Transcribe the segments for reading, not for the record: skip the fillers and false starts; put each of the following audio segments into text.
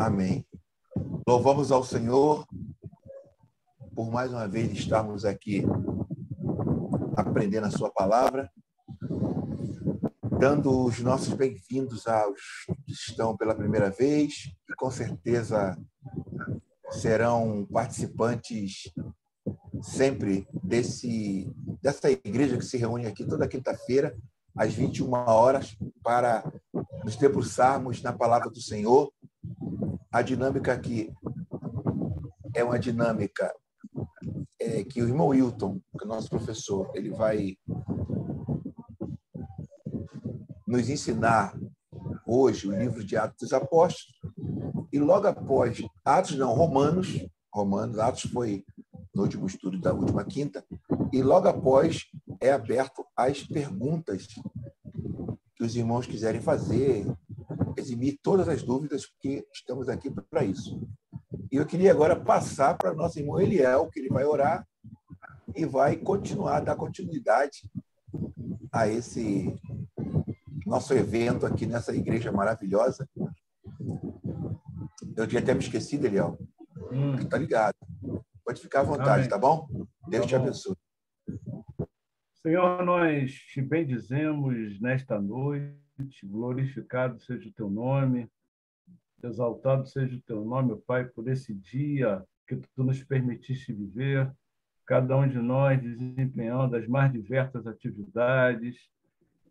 Amém. Louvamos ao Senhor por mais uma vez estarmos aqui aprendendo a sua palavra, dando os nossos bem-vindos aos que estão pela primeira vez e com certeza serão participantes sempre dessa igreja que se reúne aqui toda quinta-feira às 21 horas para nos debruçarmos na palavra do Senhor. A dinâmica aqui é uma dinâmica que o irmão Wilton, que é o nosso professor, ele vai nos ensinar hoje o livro de Atos dos Apóstolos, e logo após Romanos, Atos foi no último estudo da última quinta, e logo após é aberto às perguntas que os irmãos quiserem fazer, eximir todas as dúvidas, porque estamos aqui para isso. E eu queria agora passar para o nosso irmão Eliel, que ele vai orar e vai dar continuidade a esse nosso evento aqui nessa igreja maravilhosa. Eu tinha até me esquecido, Eliel. Tá ligado. Pode ficar à vontade, Amém. Tá bom? Deus te abençoe. Senhor, nós te bendizemos nesta noite, glorificado seja o teu nome, exaltado seja o teu nome, Pai, por esse dia que tu nos permitiste viver, cada um de nós desempenhando as mais diversas atividades.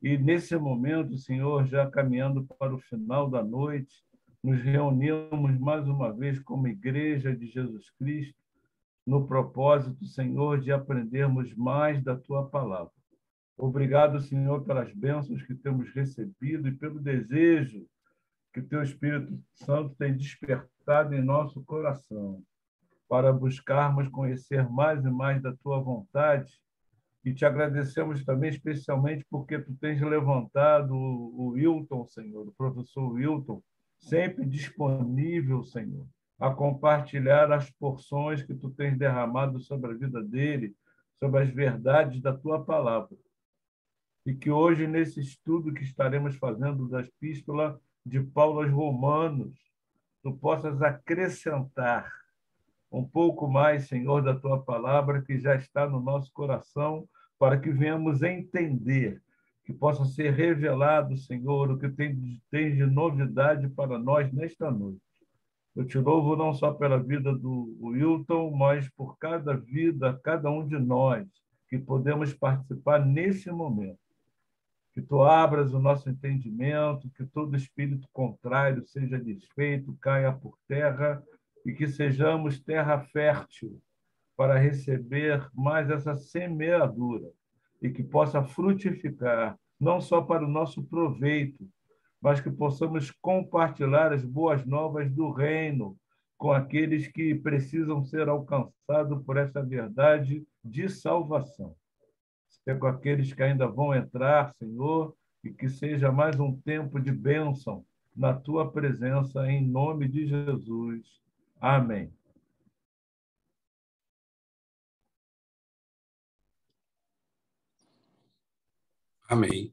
E nesse momento, Senhor, já caminhando para o final da noite, nos reunimos mais uma vez como Igreja de Jesus Cristo, no propósito, Senhor, de aprendermos mais da tua palavra. Obrigado, Senhor, pelas bênçãos que temos recebido e pelo desejo que teu Espírito Santo tem despertado em nosso coração para buscarmos conhecer mais e mais da tua vontade. E te agradecemos também especialmente porque tu tens levantado o Wilton, Senhor, o professor Wilton, sempre disponível, Senhor, a compartilhar as porções que tu tens derramado sobre a vida dele, sobre as verdades da tua palavra. E que hoje, nesse estudo que estaremos fazendo da Epístola de Paulo aos Romanos, tu possas acrescentar um pouco mais, Senhor, da tua palavra que já está no nosso coração, para que venhamos entender, que possa ser revelado, Senhor, o que tem de novidade para nós nesta noite. Eu te louvo não só pela vida do Wilton, mas por cada vida, cada um de nós, que podemos participar nesse momento. Que tu abras o nosso entendimento, que todo espírito contrário seja desfeito, caia por terra, e que sejamos terra fértil para receber mais essa semeadura e que possa frutificar, não só para o nosso proveito, mas que possamos compartilhar as boas novas do reino com aqueles que precisam ser alcançados por essa verdade de salvação. Seja com aqueles que ainda vão entrar, Senhor, e que seja mais um tempo de bênção na tua presença, em nome de Jesus. Amém. Amém.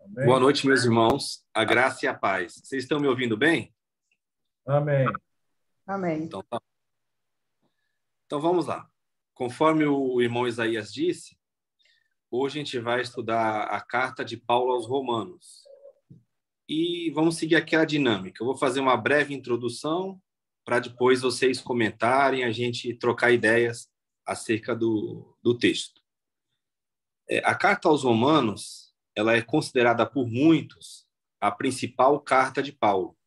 Amém. Boa noite, meus irmãos. A graça e a paz. Vocês estão me ouvindo bem? Amém. Amém. Então vamos lá. Conforme o irmão Isaías disse, hoje a gente vai estudar a carta de Paulo aos Romanos. E vamos seguir aquela dinâmica. Eu vou fazer uma breve introdução para depois vocês comentarem, a gente trocar ideias acerca do texto. A carta aos Romanos, ela é considerada por muitos a principal carta de Paulo.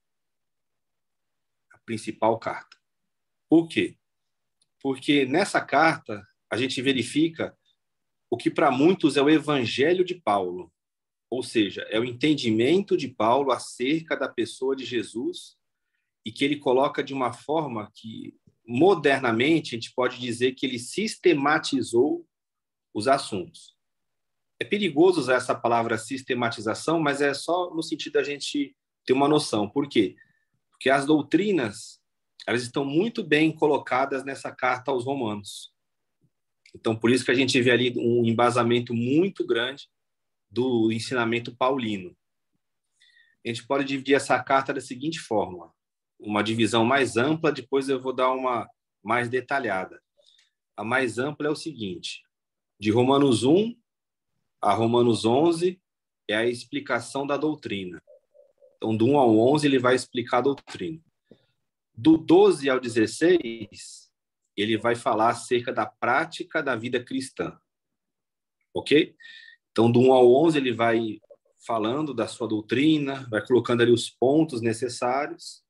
A principal carta. Por quê? Porque nessa carta a gente verifica o que para muitos é o evangelho de Paulo, ou seja, é o entendimento de Paulo acerca da pessoa de Jesus e que ele coloca de uma forma que, modernamente, a gente pode dizer que ele sistematizou os assuntos. É perigoso usar essa palavra sistematização, mas é só no sentido da gente ter uma noção. Por quê? Porque as doutrinas, elas estão muito bem colocadas nessa carta aos Romanos. Então, por isso que a gente vê ali um embasamento muito grande do ensinamento paulino. A gente pode dividir essa carta da seguinte forma. uma divisão mais ampla, depois eu vou dar uma mais detalhada. A mais ampla é o seguinte: de Romanos 1 a Romanos 11 é a explicação da doutrina. Então, do 1 ao 11, ele vai explicar a doutrina. Do 12 ao 16, ele vai falar acerca da prática da vida cristã. Ok? Então, do 1 ao 11, ele vai falando da sua doutrina, vai colocando ali os pontos necessários.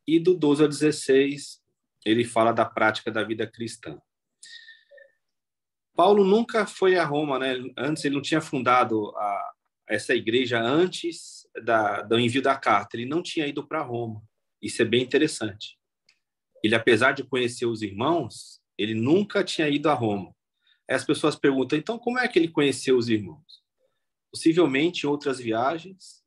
E do 12 ao 16, ele fala da prática da vida cristã. Paulo nunca foi a Roma, né? Antes, ele não tinha fundado essa igreja antes do envio da carta. Ele não tinha ido para Roma. Isso é bem interessante. Ele, apesar de conhecer os irmãos, ele nunca tinha ido a Roma. Aí as pessoas perguntam, então, como é que ele conheceu os irmãos? Possivelmente em outras viagens,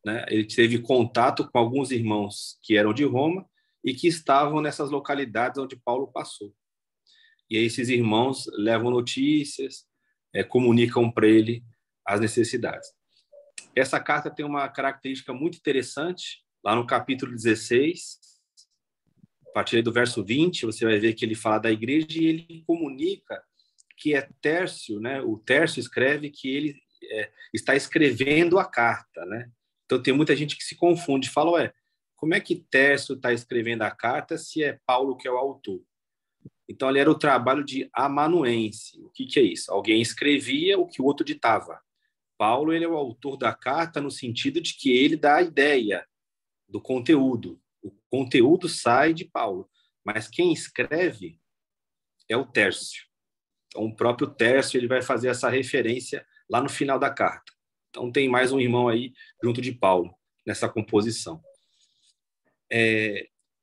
né? Ele teve contato com alguns irmãos que eram de Roma e que estavam nessas localidades onde Paulo passou. E aí esses irmãos levam notícias, comunicam para ele as necessidades. Essa carta tem uma característica muito interessante. Lá no capítulo 16, a partir do verso 20, você vai ver que ele fala da igreja e ele comunica que é Tércio, né? O Tércio escreve que ele está escrevendo a carta, né? Então tem muita gente que se confunde, fala, ué, como é que Tércio está escrevendo a carta se é Paulo que é o autor? Então, ali era o trabalho de amanuense. O que é isso? Alguém escrevia o que o outro ditava. Paulo, ele é o autor da carta no sentido de que ele dá a ideia do conteúdo. O conteúdo sai de Paulo, mas quem escreve é o Tércio. Então, o próprio Tércio ele vai fazer essa referência lá no final da carta. Então, tem mais um irmão aí junto de Paulo nessa composição.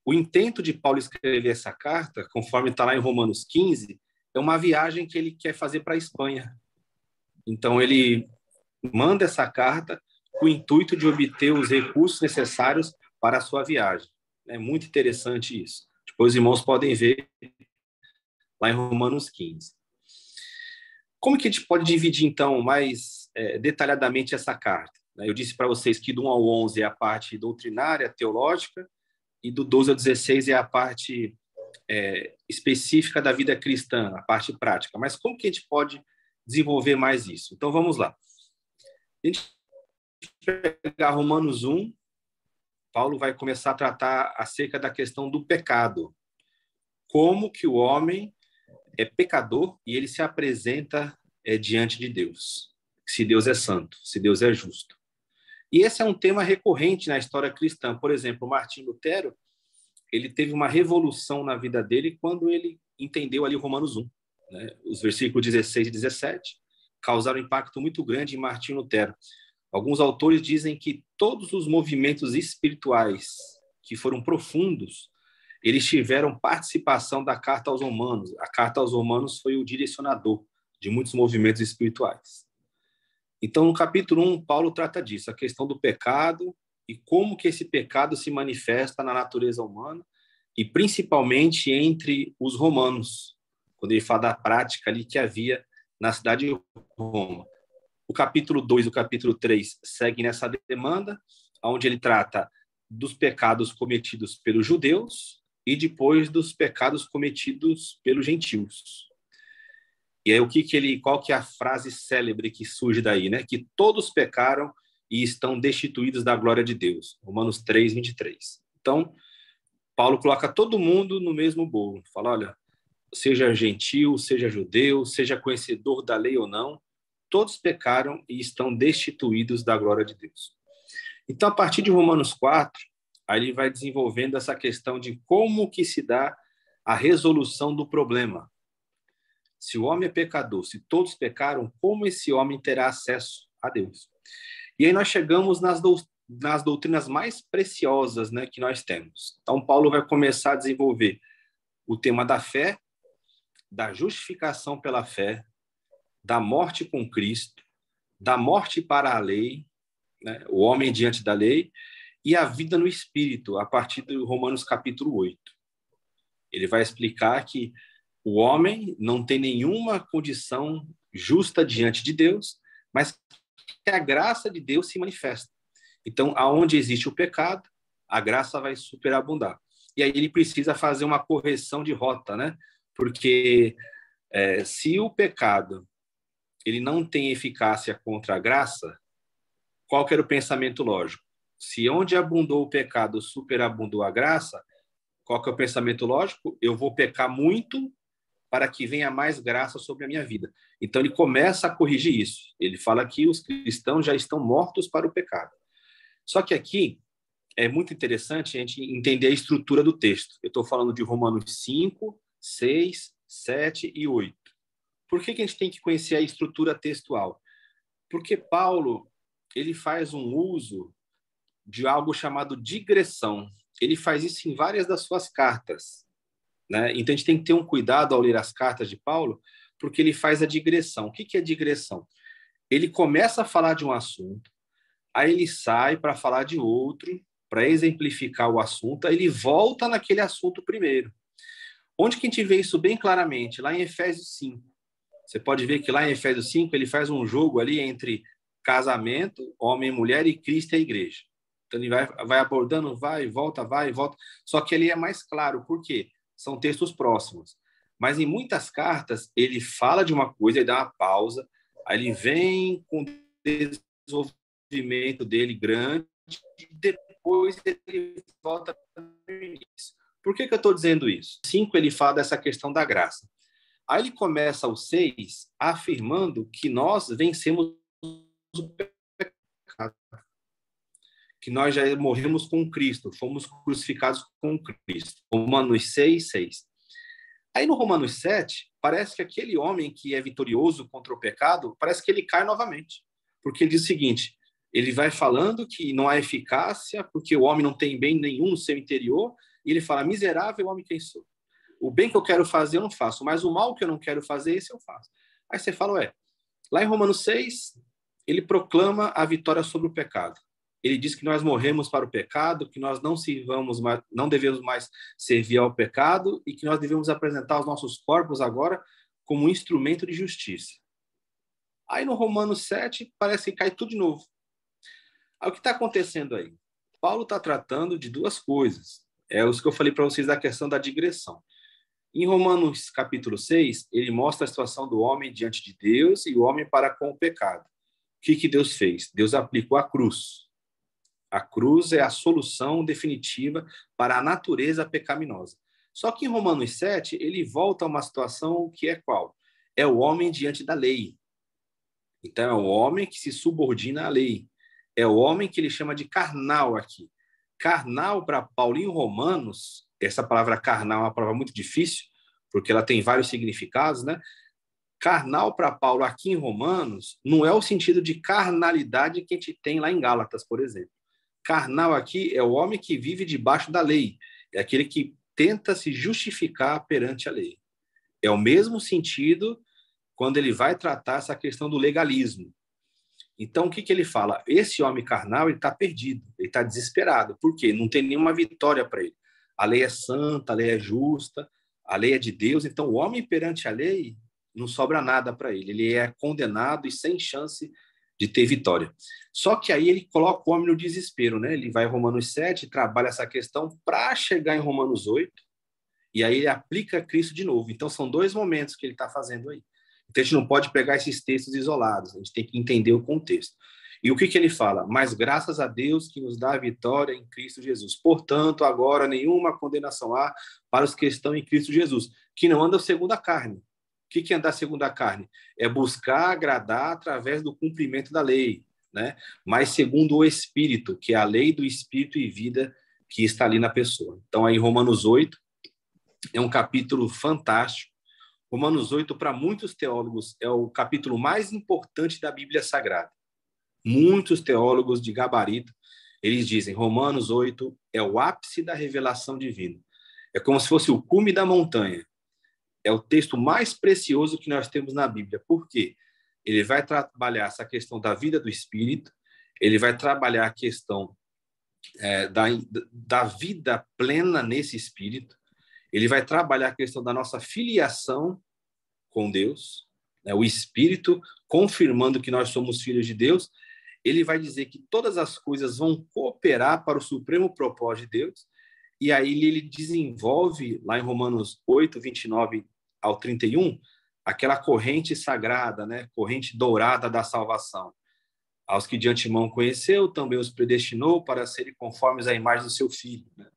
O intento de Paulo escrever essa carta, conforme está lá em Romanos 15, é uma viagem que ele quer fazer para a Espanha. Então, ele manda essa carta com o intuito de obter os recursos necessários para a sua viagem. É muito interessante isso. Depois os irmãos podem ver lá em Romanos 15. Como que a gente pode dividir, então, mais detalhadamente essa carta? Eu disse para vocês que do 1 ao 11 é a parte doutrinária, teológica, e do 12 ao 16 é a parte específica da vida cristã, a parte prática. Mas como que a gente pode desenvolver mais isso? Então, vamos lá. A gente pegar Romanos 1, Paulo vai começar a tratar acerca da questão do pecado. Como que o homem é pecador e ele se apresenta diante de Deus. Se Deus é santo, se Deus é justo. E esse é um tema recorrente na história cristã. Por exemplo, Martim Lutero, ele teve uma revolução na vida dele quando ele entendeu ali Romanos 1. Né? Os versículos 16 e 17 causaram um impacto muito grande em Martim Lutero. Alguns autores dizem que todos os movimentos espirituais que foram profundos, eles tiveram participação da Carta aos Romanos. A Carta aos Romanos foi o direcionador de muitos movimentos espirituais. Então, no capítulo 1, Paulo trata disso, a questão do pecado e como que esse pecado se manifesta na natureza humana e principalmente entre os romanos, quando ele fala da prática ali que havia na cidade de Roma. O capítulo 2 e o capítulo 3 seguem nessa demanda, onde ele trata dos pecados cometidos pelos judeus e depois dos pecados cometidos pelos gentios. E aí qual que é a frase célebre que surge daí, né? Que todos pecaram e estão destituídos da glória de Deus. Romanos 3, 23. Então, Paulo coloca todo mundo no mesmo bolo. Fala, olha, seja gentil, seja judeu, seja conhecedor da lei ou não, todos pecaram e estão destituídos da glória de Deus. Então, a partir de Romanos 4, aí ele vai desenvolvendo essa questão de como que se dá a resolução do problema. Se o homem é pecador, se todos pecaram, como esse homem terá acesso a Deus? E aí nós chegamos nas doutrinas mais preciosas, né, que nós temos. Então, Paulo vai começar a desenvolver o tema da fé, da justificação pela fé, da morte com Cristo, da morte para a lei, né, o homem diante da lei, e a vida no Espírito, a partir de Romanos capítulo 8. Ele vai explicar que o homem não tem nenhuma condição justa diante de Deus, mas que a graça de Deus se manifesta. Então, aonde existe o pecado, a graça vai superabundar. E aí ele precisa fazer uma correção de rota, né? Porque se o pecado ele não tem eficácia contra a graça, qual que era o pensamento lógico? Se onde abundou o pecado superabundou a graça, qual que é o pensamento lógico? Eu vou pecar muito para que venha mais graça sobre a minha vida. Então ele começa a corrigir isso. Ele fala que os cristãos já estão mortos para o pecado. Só que aqui é muito interessante a gente entender a estrutura do texto. Eu estou falando de Romanos 5, 6, 7 e 8. Por que a gente tem que conhecer a estrutura textual? Porque Paulo ele faz um uso de algo chamado digressão. Ele faz isso em várias das suas cartas, né? Então a gente tem que ter um cuidado ao ler as cartas de Paulo, porque ele faz a digressão. O que é digressão? Ele começa a falar de um assunto, aí ele sai para falar de outro, para exemplificar o assunto, aí ele volta naquele assunto primeiro. Onde que a gente vê isso bem claramente? Lá em Efésios 5. Você pode ver que lá em Efésios 5 ele faz um jogo ali entre casamento, homem e mulher, e Cristo e a igreja. Então ele vai abordando, vai e volta. Só que ele é mais claro, por quê? São textos próximos. Mas em muitas cartas ele fala de uma coisa e dá uma pausa, aí ele vem com o desenvolvimento dele grande e depois ele volta para o início. Por que eu estou dizendo isso? 5 ele fala dessa questão da graça. Aí ele começa o 6 afirmando que nós vencemos o pecado, que nós já morremos com Cristo, fomos crucificados com Cristo. Romanos 6, 6. Aí no Romanos 7, parece que aquele homem que é vitorioso contra o pecado, parece que ele cai novamente. Porque ele diz o seguinte, ele vai falando que não há eficácia, porque o homem não tem bem nenhum no seu interior, e ele fala, miserável homem quem sou. O bem que eu quero fazer eu não faço, mas o mal que eu não quero fazer, esse eu faço. Aí você fala, lá em Romanos 6, ele proclama a vitória sobre o pecado. Ele diz que nós morremos para o pecado, que nós não devemos mais servir ao pecado e que nós devemos apresentar os nossos corpos agora como um instrumento de justiça. Aí no Romanos 7, parece que cai tudo de novo. Aí o que está acontecendo aí? Paulo está tratando de duas coisas. É os que eu falei para vocês da questão da digressão. Em Romanos capítulo 6, ele mostra a situação do homem diante de Deus e o homem para com o pecado. O que Deus fez? Deus aplicou a cruz. A cruz é a solução definitiva para a natureza pecaminosa. Só que em Romanos 7, ele volta a uma situação que é qual? É o homem diante da lei. Então, é o homem que se subordina à lei. É o homem que ele chama de carnal aqui. Carnal, para Paulo em Romanos, essa palavra carnal é uma palavra muito difícil, porque ela tem vários significados, né? Carnal, para Paulo, aqui em Romanos, não é o sentido de carnalidade que a gente tem lá em Gálatas, por exemplo. Carnal aqui é o homem que vive debaixo da lei. É aquele que tenta se justificar perante a lei. É o mesmo sentido quando ele vai tratar essa questão do legalismo. Então, o que ele fala? Esse homem carnal está perdido, ele está desesperado. Por quê? Não tem nenhuma vitória para ele. A lei é santa, a lei é justa, a lei é de Deus. Então, o homem perante a lei não sobra nada para ele. Ele é condenado e sem chance de ter vitória. Só que aí ele coloca o homem no desespero, né? Ele vai em Romanos 7, trabalha essa questão para chegar em Romanos 8, e aí ele aplica Cristo de novo. Então, são dois momentos que ele está fazendo aí. Então, a gente não pode pegar esses textos isolados, a gente tem que entender o contexto. E o que ele fala? Mas graças a Deus que nos dá a vitória em Cristo Jesus. Portanto, agora nenhuma condenação há para os que estão em Cristo Jesus, que não andam segundo a carne. O que é andar segundo a carne? É buscar agradar através do cumprimento da lei, né? Mas segundo o Espírito, que é a lei do Espírito e vida que está ali na pessoa. Então, aí Romanos 8 é um capítulo fantástico. Romanos 8, para muitos teólogos, é o capítulo mais importante da Bíblia Sagrada. Muitos teólogos de gabarito, eles dizem, Romanos 8 é o ápice da revelação divina. É como se fosse o cume da montanha. É o texto mais precioso que nós temos na Bíblia. Por quê? Ele vai trabalhar essa questão da vida do Espírito, ele vai trabalhar a questão da vida plena nesse Espírito, ele vai trabalhar a questão da nossa filiação com Deus, né? O Espírito confirmando que nós somos filhos de Deus, ele vai dizer que todas as coisas vão cooperar para o supremo propósito de Deus, e aí ele desenvolve, lá em Romanos 8, 29 ao 31, aquela corrente sagrada, né? Corrente dourada da salvação. Aos que de antemão conheceu, também os predestinou para serem conformes à imagem do seu Filho. Né?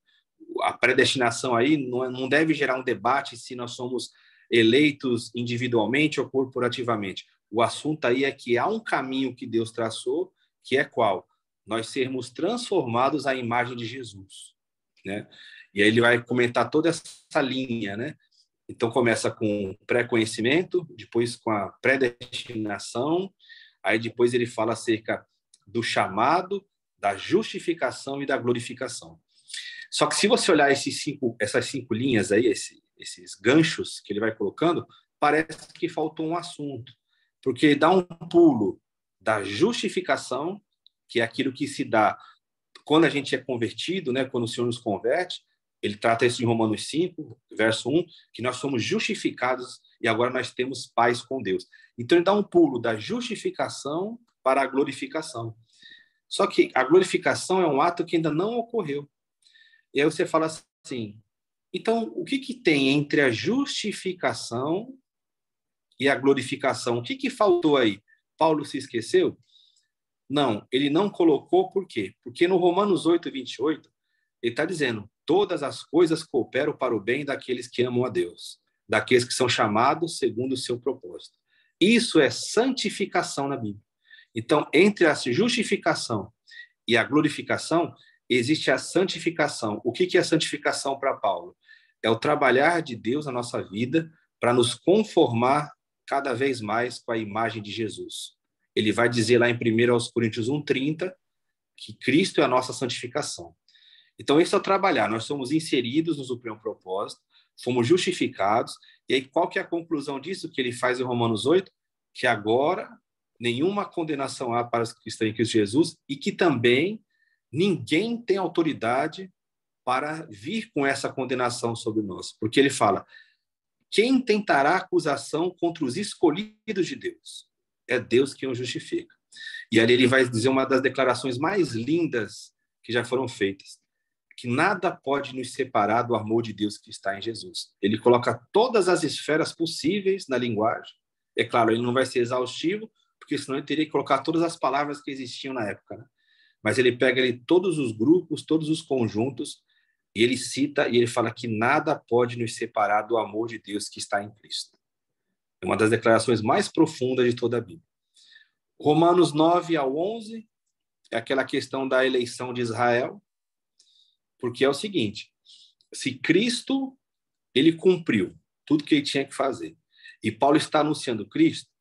A predestinação aí não deve gerar um debate se nós somos eleitos individualmente ou corporativamente. O assunto aí é que há um caminho que Deus traçou, que é qual? Nós sermos transformados à imagem de Jesus. Né? E aí ele vai comentar toda essa linha, né? Então começa com pré-conhecimento, depois com a predestinação, aí depois ele fala acerca do chamado, da justificação e da glorificação. Só que se você olhar essas cinco linhas aí, esses ganchos que ele vai colocando, parece que faltou um assunto, porque dá um pulo da justificação, que é aquilo que se dá quando a gente é convertido, né? Quando o Senhor nos converte. Ele trata isso em Romanos 5, verso 1, que nós somos justificados e agora nós temos paz com Deus. Então, ele dá um pulo da justificação para a glorificação. Só que a glorificação é um ato que ainda não ocorreu. E aí você fala assim, então, o que tem entre a justificação e a glorificação? O que faltou aí? Paulo se esqueceu? Não, ele não colocou por quê? Porque no Romanos 8, 28, ele está dizendo, todas as coisas cooperam para o bem daqueles que amam a Deus, daqueles que são chamados segundo o seu propósito. Isso é santificação na Bíblia. Então, entre a justificação e a glorificação, existe a santificação. O que é a santificação para Paulo? É o trabalhar de Deus na nossa vida para nos conformar cada vez mais com a imagem de Jesus. Ele vai dizer lá em 1 Coríntios 1:30 que Cristo é a nossa santificação. Então, esse é o trabalhar. Nós somos inseridos no supremo propósito, fomos justificados, e aí qual que é a conclusão disso que ele faz em Romanos 8? Que agora nenhuma condenação há para os que estão em Cristo Jesus e que também ninguém tem autoridade para vir com essa condenação sobre nós. Porque ele fala, quem tentará acusação contra os escolhidos de Deus? É Deus quem os justifica. E ali ele vai dizer uma das declarações mais lindas que já foram feitas, que nada pode nos separar do amor de Deus que está em Jesus. Ele coloca todas as esferas possíveis na linguagem. É claro, ele não vai ser exaustivo, porque senão ele teria que colocar todas as palavras que existiam na época. Né? Mas ele pega ali todos os grupos, todos os conjuntos, e ele cita e ele fala que nada pode nos separar do amor de Deus que está em Cristo. É uma das declarações mais profundas de toda a Bíblia. Romanos 9 ao 11 é aquela questão da eleição de Israel, porque é o seguinte, se Cristo, ele cumpriu tudo que ele tinha que fazer, e Paulo está anunciando Cristo,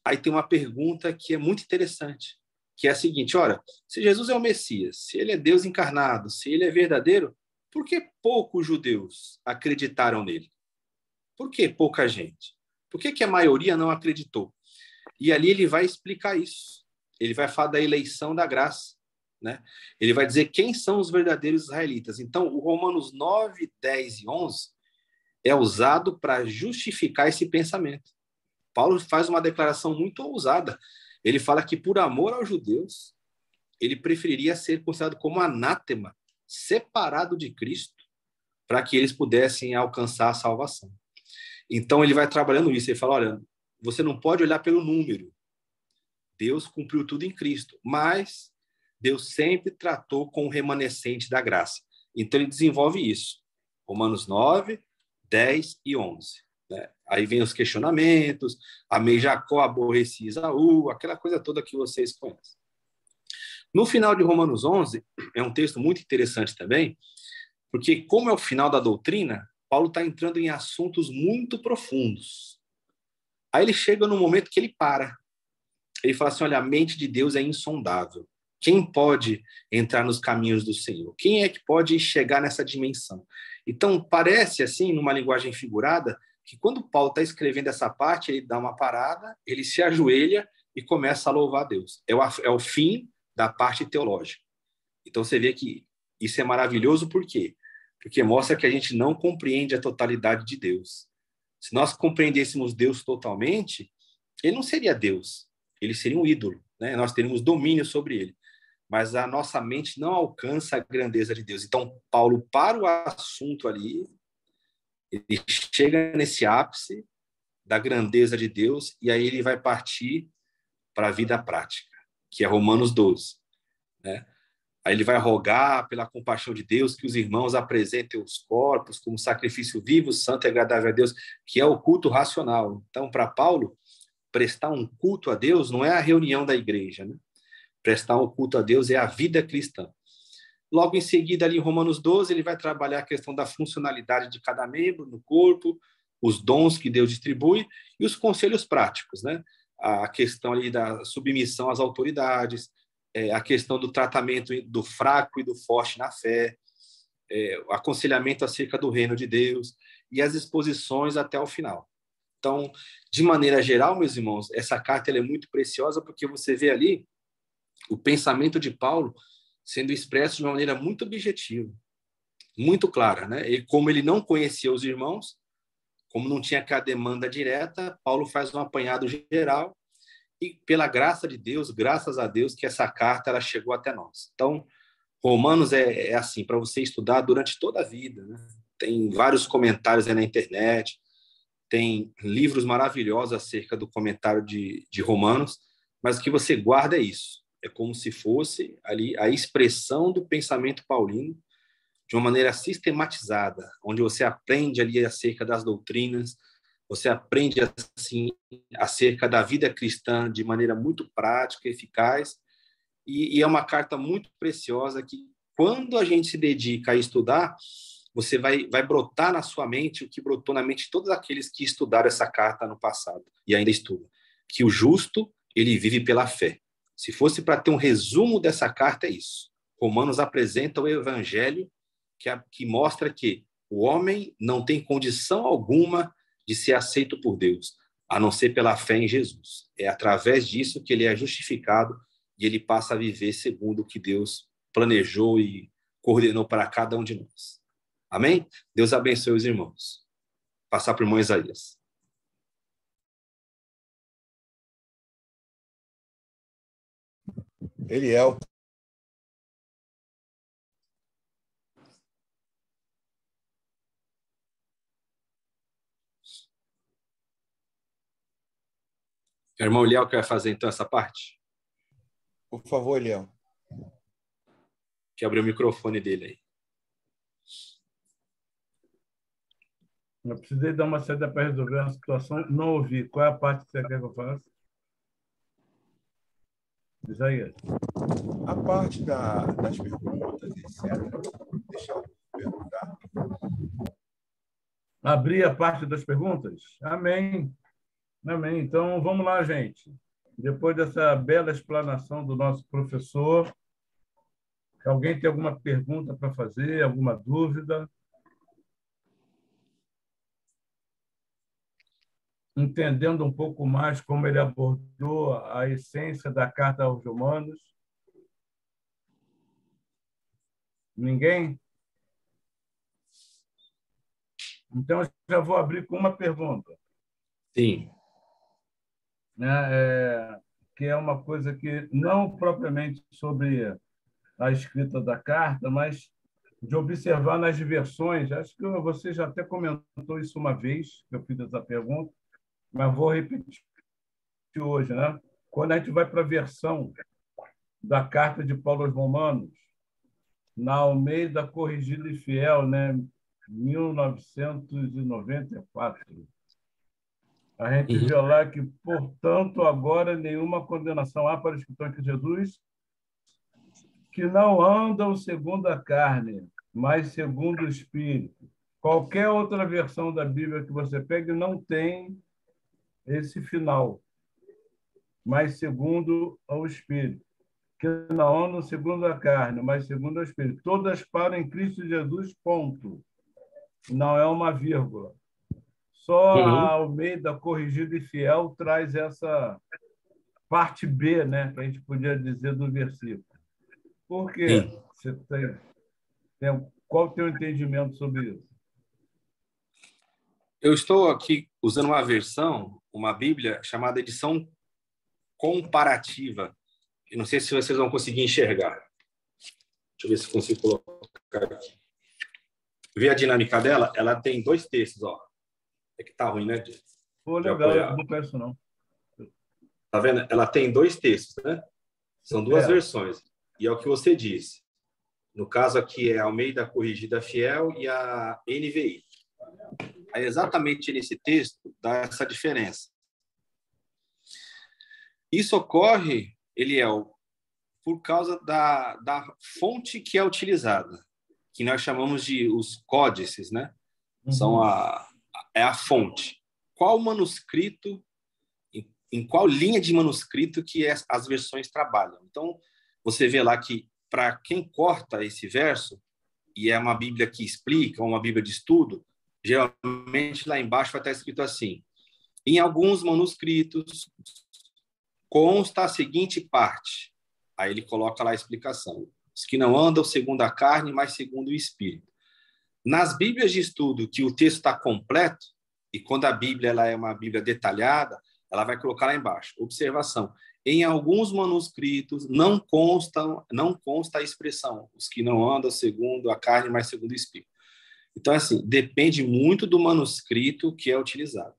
aí tem uma pergunta que é muito interessante, que é a seguinte, ora, se Jesus é o Messias, se ele é Deus encarnado, se ele é verdadeiro, por que poucos judeus acreditaram nele? Por que pouca gente? Por que a maioria não acreditou? E ali ele vai explicar isso. Ele vai falar da eleição da graça. Né? Ele vai dizer quem são os verdadeiros israelitas. Então, o Romanos 9, 10 e 11 é usado para justificar esse pensamento. Paulo faz uma declaração muito ousada. Ele fala que, por amor aos judeus, ele preferiria ser considerado como anátema, separado de Cristo, para que eles pudessem alcançar a salvação. Então, ele vai trabalhando isso. Ele fala, olha, você não pode olhar pelo número. Deus cumpriu tudo em Cristo, mas Deus sempre tratou com o remanescente da graça. Então, ele desenvolve isso. Romanos 9, 10 e 11. Né? Aí vem os questionamentos, amei Jacó, aborreci Esaú, aquela coisa toda que vocês conhecem. No final de Romanos 11, é um texto muito interessante também, porque como é o final da doutrina, Paulo está entrando em assuntos muito profundos. Aí ele chega num momento que ele para. Ele fala assim, olha, a mente de Deus é insondável. Quem pode entrar nos caminhos do Senhor? Quem é que pode chegar nessa dimensão? Então, parece, assim, numa linguagem figurada, que quando Paulo está escrevendo essa parte, ele dá uma parada, ele se ajoelha e começa a louvar a Deus. É o fim da parte teológica. Então, você vê que isso é maravilhoso, por quê? Porque mostra que a gente não compreende a totalidade de Deus. Se nós compreendêssemos Deus totalmente, ele não seria Deus, ele seria um ídolo. né? Nós teremos domínio sobre ele, mas a nossa mente não alcança a grandeza de Deus. Então, Paulo para o assunto ali, ele chega nesse ápice da grandeza de Deus, e aí ele vai partir para a vida prática, que é Romanos 12, né? Aí ele vai rogar pela compaixão de Deus que os irmãos apresentem os corpos como sacrifício vivo, santo e agradável a Deus, que é o culto racional. Então, para Paulo, prestar um culto a Deus não é a reunião da igreja, né? Prestar um culto a Deus é a vida cristã. Logo em seguida, ali em Romanos 12, ele vai trabalhar a questão da funcionalidade de cada membro no corpo, os dons que Deus distribui e os conselhos práticos, né? A questão ali da submissão às autoridades, a questão do tratamento do fraco e do forte na fé, o aconselhamento acerca do reino de Deus e as exposições até o final. Então, de maneira geral, meus irmãos, essa carta ela é muito preciosa porque você vê ali o pensamento de Paulo sendo expresso de uma maneira muito objetiva, muito clara, né? E como ele não conhecia os irmãos, como não tinha aquela demanda direta, Paulo faz um apanhado geral e pela graça de Deus, graças a Deus, que essa carta ela chegou até nós. Então, Romanos é assim, para você estudar durante toda a vida, né? Tem vários comentários aí na internet, tem livros maravilhosos acerca do comentário de Romanos, mas o que você guarda é isso. É como se fosse ali a expressão do pensamento paulino de uma maneira sistematizada, onde você aprende ali acerca das doutrinas, você aprende assim acerca da vida cristã de maneira muito prática, eficaz, e é uma carta muito preciosa que, quando a gente se dedica a estudar, você vai brotar na sua mente o que brotou na mente de todos aqueles que estudaram essa carta no passado e ainda estudam, que o justo, ele vive pela fé. Se fosse para ter um resumo dessa carta, é isso. Romanos apresenta o evangelho que mostra que o homem não tem condição alguma de ser aceito por Deus, a não ser pela fé em Jesus. É através disso que ele é justificado e ele passa a viver segundo o que Deus planejou e coordenou para cada um de nós. Amém? Deus abençoe os irmãos. Passar para o irmão Isaías. Eliel. O irmão Eliel quer fazer então essa parte? Por favor, Eliel. Que abriu o microfone dele aí. Eu precisei dar uma saída para resolver uma situação. Não ouvi. Qual é a parte que você quer que eu faça? Isaías. A parte das perguntas, etc. Deixa eu perguntar. Abrir a parte das perguntas? Amém. Amém. Então, vamos lá, gente. Depois dessa bela explanação do nosso professor, alguém tem alguma pergunta para fazer, alguma dúvida? Entendendo um pouco mais como ele abordou a essência da carta aos Romanos? Ninguém? Então, eu já vou abrir com uma pergunta. Sim. Que é uma coisa que não propriamente sobre a escrita da carta, mas de observar nas versões. Acho que você já até comentou isso uma vez, que eu fiz essa pergunta, mas vou repetir hoje, né? Quando a gente vai para a versão da carta de Paulo aos Romanos, na Almeida Corrigida e Fiel, né? 1994, a gente vê lá que, portanto, agora nenhuma condenação há para os que estão em Cristo Jesus, que não andam segundo a carne, mas segundo o Espírito. Qualquer outra versão da Bíblia que você pegue não tem esse final, mas segundo o Espírito. Que não andam segundo a carne, mas segundo o Espírito. Todas param em Cristo Jesus, ponto. Não é uma vírgula. Só a Almeida Corrigida e Fiel traz essa parte B, né, que a gente podia dizer do versículo. Por quê? Você qual o teu entendimento sobre isso? Eu estou aqui usando uma versão, uma Bíblia chamada edição comparativa Eu não sei se vocês vão conseguir enxergar. Deixa eu ver se consigo colocar aqui. Vê a dinâmica dela? Ela tem 2 textos, ó. É que tá ruim, né? Pô, legal, eu não conheço, não. Tá vendo? Ela tem 2 textos, né? São 2 versões. E é o que você disse. No caso aqui é a Almeida Corrigida Fiel e a NVI. Aí, exatamente nesse texto dá essa diferença. Isso ocorre, Eliel, por causa da fonte que é utilizada, que nós chamamos de os códices, né? São é a fonte. Qual manuscrito, em qual linha de manuscrito que as versões trabalham? Então, você vê lá que, para quem corta esse verso, e é uma Bíblia que explica, uma Bíblia de estudo, geralmente lá embaixo vai estar escrito assim: em alguns manuscritos consta a seguinte parte. Aí ele coloca lá a explicação: os que não andam segundo a carne, mas segundo o Espírito. Nas Bíblias de estudo, que o texto está completo, e quando a Bíblia ela é uma Bíblia detalhada, ela vai colocar lá embaixo: observação, em alguns manuscritos não consta a expressão os que não andam segundo a carne, mas segundo o Espírito. Então, assim, depende muito do manuscrito que é utilizado.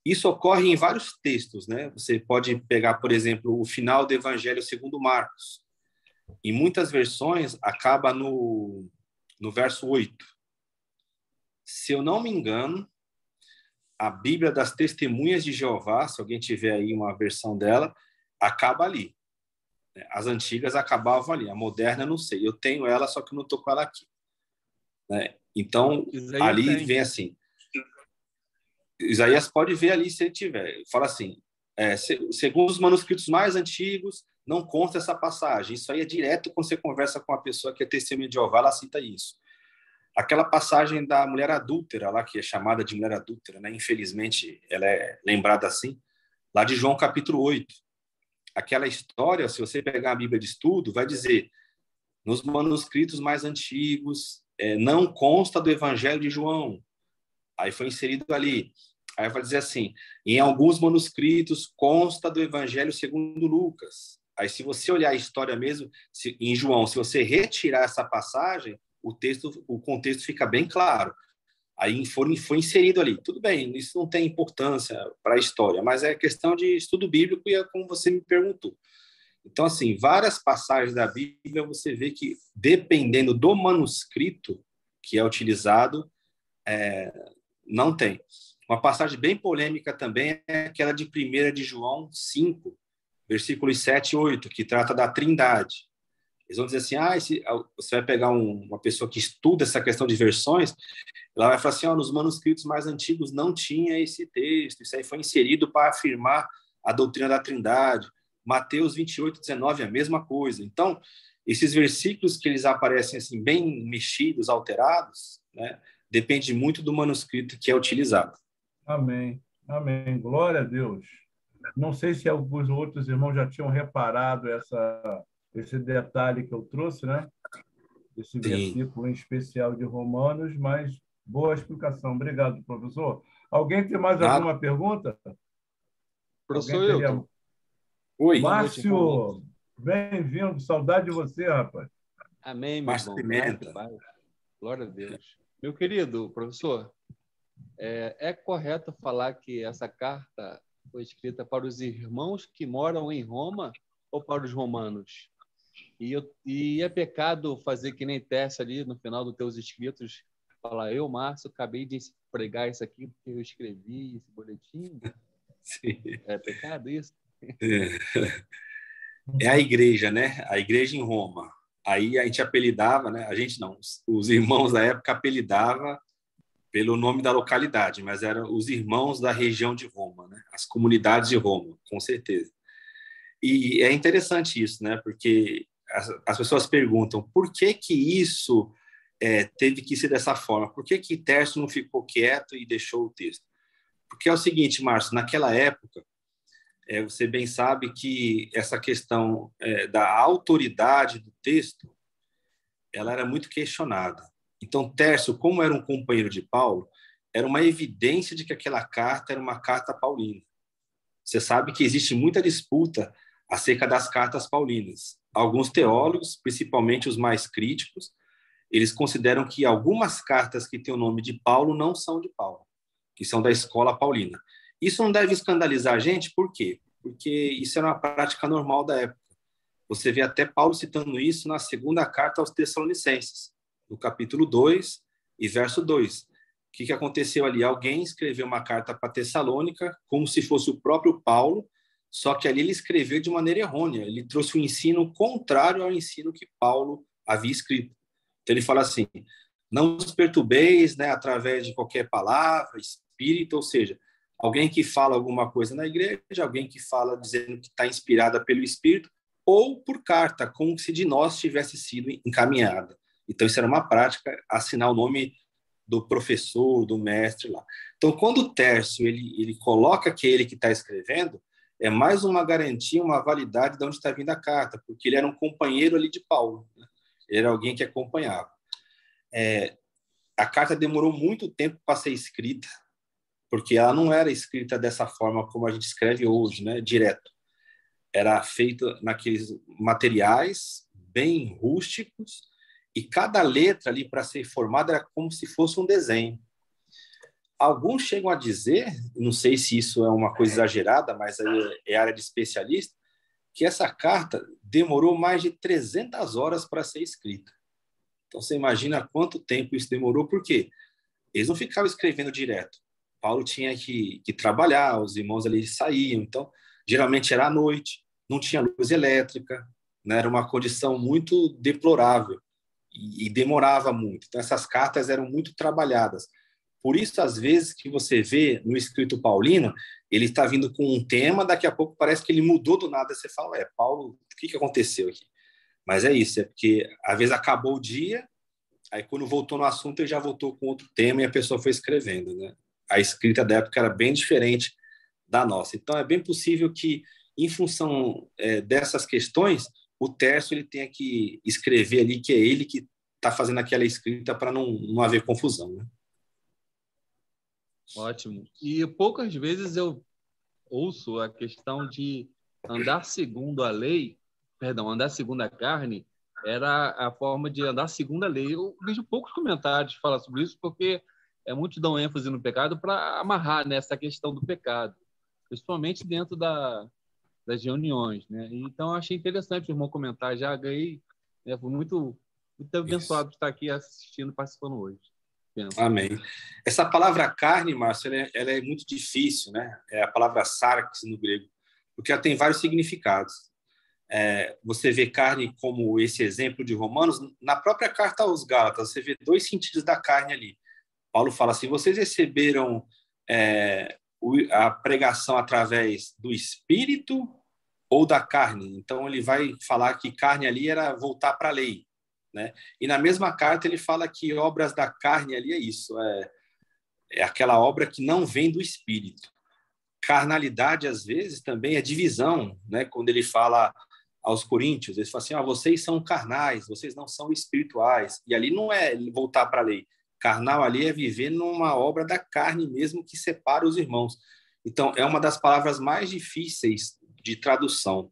Isso ocorre em vários textos, né? Você pode pegar, por exemplo, o final do Evangelho segundo Marcos. Em muitas versões, acaba no verso 8. Se eu não me engano, a Bíblia das Testemunhas de Jeová, se alguém tiver aí uma versão dela, acaba ali. As antigas acabavam ali. A moderna, não sei. Eu tenho ela, só que não estou com ela aqui. Então, ali vem assim... Isaías pode ver ali se ele tiver. Fala assim, segundo os manuscritos mais antigos, não consta essa passagem. Isso aí é direto quando você conversa com uma pessoa que é testemunha de Jeová, ela cita isso. Aquela passagem da mulher adúltera, lá, que é chamada de mulher adúltera, né? Infelizmente, ela é lembrada assim, lá de João capítulo 8. Aquela história, se você pegar a Bíblia de estudo, vai dizer, nos manuscritos mais antigos, não consta do Evangelho de João. Aí foi inserido ali. Aí vai dizer assim, em alguns manuscritos consta do Evangelho segundo Lucas. Aí, se você olhar a história mesmo, em João, se você retirar essa passagem, o contexto fica bem claro. Aí foi inserido ali. Tudo bem, isso não tem importância para a história, mas é questão de estudo bíblico e é como você me perguntou. Então, assim, várias passagens da Bíblia você vê que, dependendo do manuscrito que é utilizado, não tem. Uma passagem bem polêmica também é aquela de 1 de João 5, versículos 7 e 8, que trata da Trindade. Eles vão dizer assim, você vai pegar uma pessoa que estuda essa questão de versões, ela vai falar assim, nos manuscritos mais antigos não tinha esse texto, isso aí foi inserido para afirmar a doutrina da Trindade. Mateus 28, 19 é a mesma coisa. Então, esses versículos que eles aparecem assim, bem mexidos, alterados, né, depende muito do manuscrito que é utilizado. Amém. Amém. Glória a Deus. Não sei se alguns outros irmãos já tinham reparado esse detalhe que eu trouxe, né? Esse versículo em especial de Romanos, mas boa explicação. Obrigado, professor. Alguém tem mais alguma pergunta? Professor Hilton. Oi. Márcio, bem-vindo. Saudade de você, rapaz. Amém, meu irmão. Pimenta. Glória a Deus. Meu querido professor, é correto falar que essa carta foi escrita para os irmãos que moram em Roma ou para os romanos? E é pecado fazer que nem Tércio ali no final dos teus escritos, falar, eu, Márcio, acabei de pregar isso aqui porque eu escrevi esse boletim? Sim. É pecado isso? É a igreja, né? A igreja em Roma. Aí a gente apelidava, né? A gente não, os irmãos da época apelidavam pelo nome da localidade, mas eram os irmãos da região de Roma, né? As comunidades de Roma, com certeza. E é interessante isso, né? Porque as pessoas perguntam por que isso teve que ser dessa forma? Por que Tércio não ficou quieto e deixou o texto? Porque é o seguinte, Márcio, naquela época, você bem sabe que essa questão da autoridade do texto, ela era muito questionada. Então, Tércio, como era um companheiro de Paulo, era uma evidência de que aquela carta era uma carta paulina. Você sabe que existe muita disputa acerca das cartas paulinas. Alguns teólogos, principalmente os mais críticos, eles consideram que algumas cartas que têm o nome de Paulo não são de Paulo, que são da escola paulina. Isso não deve escandalizar a gente, por quê? Porque isso era uma prática normal da época. Você vê até Paulo citando isso na segunda carta aos Tessalonicenses, no capítulo 2 e verso 2. O que aconteceu ali? Alguém escreveu uma carta para Tessalônica, como se fosse o próprio Paulo, só que ali ele escreveu de maneira errônea. Ele trouxe um ensino contrário ao ensino que Paulo havia escrito. Então ele fala assim, não os perturbeis, né, através de qualquer palavra, espírito, ou seja, alguém que fala alguma coisa na igreja, alguém que fala dizendo que está inspirada pelo Espírito, ou por carta, como se de nós tivesse sido encaminhada. Então isso era uma prática, assinar o nome do professor, do mestre lá. Então quando o Tércio ele coloca que é ele que está escrevendo, é mais uma garantia, uma validade de onde está vindo a carta, porque ele era um companheiro ali de Paulo, né? Ele era alguém que acompanhava. A carta demorou muito tempo para ser escrita, porque ela não era escrita dessa forma como a gente escreve hoje, né? Direto. Era feita naqueles materiais bem rústicos, e cada letra ali para ser formada era como se fosse um desenho. Alguns chegam a dizer, não sei se isso é uma coisa exagerada, mas aí é área de especialista, que essa carta demorou mais de 300 horas para ser escrita. Então, você imagina quanto tempo isso demorou, porque eles não ficavam escrevendo direto. Paulo tinha que trabalhar, os irmãos ali saíam, então, geralmente era à noite, não tinha luz elétrica, né? Era uma condição muito deplorável e demorava muito. Então, essas cartas eram muito trabalhadas. Por isso, às vezes, que você vê no escrito paulino, ele está vindo com um tema, daqui a pouco parece que ele mudou do nada, você fala, Paulo, o que aconteceu aqui? Mas é isso, é porque às vezes acabou o dia, aí quando voltou no assunto ele já voltou com outro tema e a pessoa foi escrevendo, né? A escrita da época era bem diferente da nossa. Então é bem possível que, em função dessas questões, o Tércio ele tenha que escrever ali que é ele que está fazendo aquela escrita para não haver confusão, né? Ótimo. E poucas vezes eu ouço a questão de andar segundo a lei, andar segundo a carne, era a forma de andar segundo a lei. Eu vejo poucos comentários falar sobre isso, porque muitos dão ênfase no pecado para amarrar nessa questão do pecado, principalmente dentro das reuniões, né? Então, eu achei interessante o irmão comentar, já ganhei, né? Fui muito abençoado de estar aqui assistindo, participando hoje. Penso. Amém. Essa palavra carne, Márcio, ela é muito difícil, né? É a palavra sarx no grego, porque ela tem vários significados. Você vê carne como esse exemplo de Romanos, na própria carta aos Gálatas, você vê dois sentidos da carne ali. Paulo fala assim, vocês receberam a pregação através do Espírito ou da carne? Então, ele vai falar que carne ali era voltar para a lei, né? E na mesma carta ele fala que obras da carne ali é isso, é aquela obra que não vem do Espírito. Carnalidade, às vezes, também é divisão, né? Quando ele fala aos coríntios, ele fala assim, vocês são carnais, vocês não são espirituais. E ali não é voltar para a lei. Carnal ali é viver numa obra da carne mesmo que separa os irmãos. Então, é uma das palavras mais difíceis de tradução.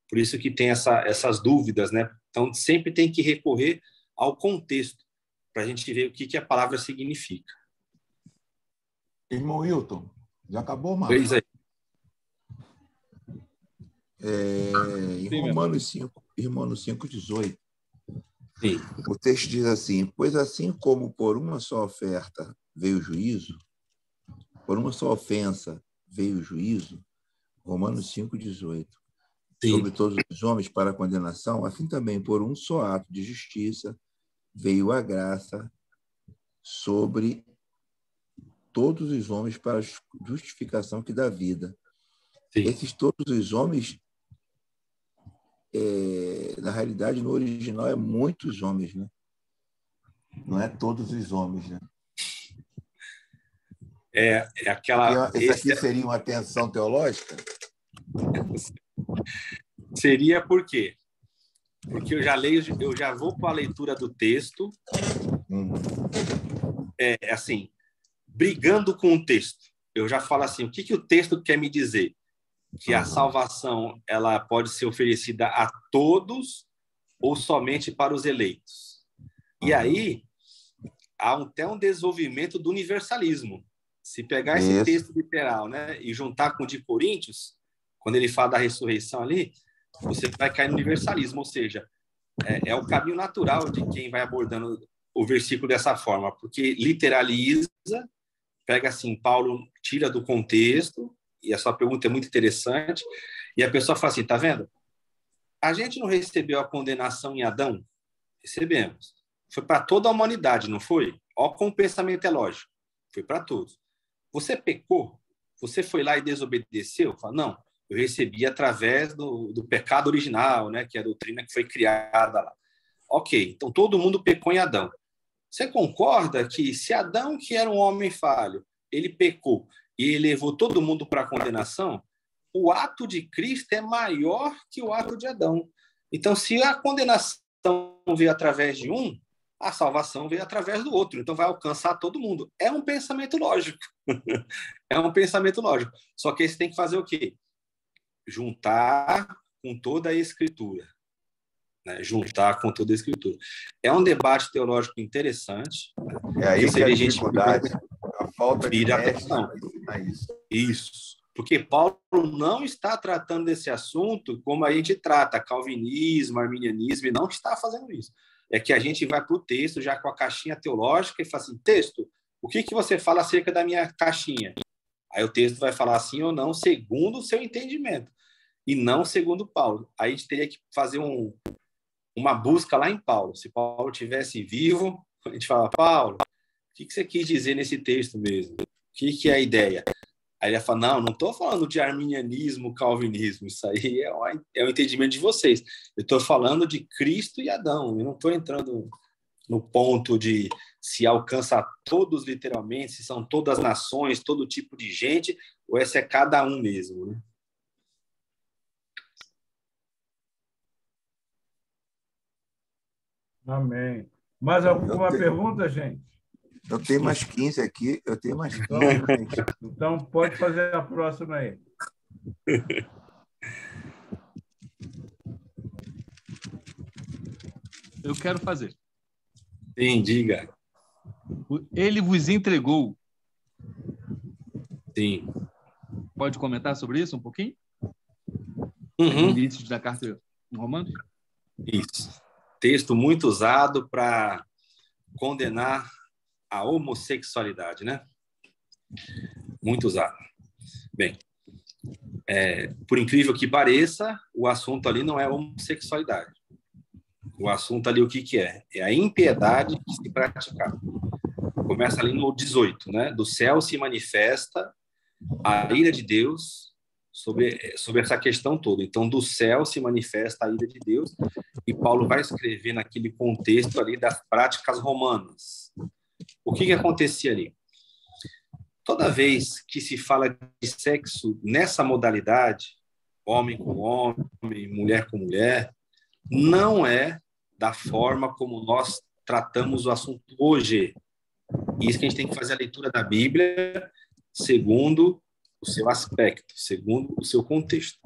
Por isso que tem essas dúvidas, né? Então, sempre tem que recorrer ao contexto para a gente ver o que a palavra significa. Irmão Hilton, já acabou, Marcos? Pois é. Em Romanos 5:18, Sim. o texto diz assim, pois assim como por uma só oferta veio o juízo, por uma só ofensa veio o juízo, Romanos 5:18, sobre todos os homens para a condenação, assim também por um só ato de justiça veio a graça sobre todos os homens para a justificação que dá vida. Sim. Esses todos os homens, na realidade, no original é muitos homens, né? Não é todos os homens, né? Aquela... Isso aqui seria uma tensão teológica? Seria por quê? Porque eu já vou para a leitura do texto, assim, brigando com o texto. Eu já falo assim, o que o texto quer me dizer? que a salvação ela pode ser oferecida a todos ou somente para os eleitos. E aí há até um desenvolvimento do universalismo. Se pegar esse texto literal, né, e juntar com o de Coríntios, quando ele fala da ressurreição ali, você vai cair no universalismo, ou seja, é o caminho natural de quem vai abordando o versículo dessa forma, porque literaliza, pega assim, Paulo tira do contexto, e a sua pergunta é muito interessante, e a pessoa fala assim, tá vendo? A gente não recebeu a condenação em Adão? Recebemos. Foi para toda a humanidade, não foi? Ó, como o pensamento é lógico. Foi para todos. Você pecou? Você foi lá e desobedeceu? Fala, não, eu recebi através do pecado original, né, que é a doutrina que foi criada lá. Ok, então todo mundo pecou em Adão. Você concorda que se Adão, que era um homem falho, ele pecou e ele levou todo mundo para a condenação, o ato de Cristo é maior que o ato de Adão. Então, se a condenação veio através de um, a salvação veio através do outro. Então, vai alcançar todo mundo. É um pensamento lógico. É um pensamento lógico. Só que você tem que fazer o quê? Juntar com toda a Escritura. Né? Juntar com toda a Escritura. É um debate teológico interessante. É aí que a dificuldade, a falta de mestre para isso. Isso. Porque Paulo não está tratando desse assunto como a gente trata calvinismo, arminianismo, e não está fazendo isso. É que a gente vai para o texto já com a caixinha teológica e fala assim, texto, o que você fala acerca da minha caixinha? Aí o texto vai falar sim ou não, segundo o seu entendimento, e não segundo Paulo. Aí a gente teria que fazer uma busca lá em Paulo. Se Paulo estivesse vivo, a gente fala, Paulo, o que você quis dizer nesse texto mesmo? O que é a ideia? Aí ele fala, não estou falando de arminianismo, calvinismo, isso aí é o entendimento de vocês. Eu estou falando de Cristo e Adão, eu não estou entrando no ponto de se alcança todos literalmente, se são todas as nações, todo tipo de gente, ou esse é cada um mesmo, né? Amém. Mais alguma pergunta, gente? Eu tenho mais 15 aqui, Então, pode fazer a próxima aí. Eu quero fazer. Sim, diga. Ele vos entregou. Sim. Pode comentar sobre isso um pouquinho? Uhum. No início da carta em Romanos? Isso. Texto muito usado para condenar a homossexualidade, né? Muito usado. Bem, por incrível que pareça, o assunto ali não é homossexualidade. O assunto ali, o que é? É a impiedade que se praticava. Começa ali no 18, né? Do céu se manifesta a ira de Deus sobre essa questão toda. Então, do céu se manifesta a ira de Deus, e Paulo vai escrever naquele contexto ali das práticas romanas. O que acontecia ali? Toda vez que se fala de sexo nessa modalidade, homem com homem, mulher com mulher, não é da forma como nós tratamos o assunto hoje. Isso que a gente tem que fazer a leitura da Bíblia segundo o seu aspecto, segundo o seu contexto.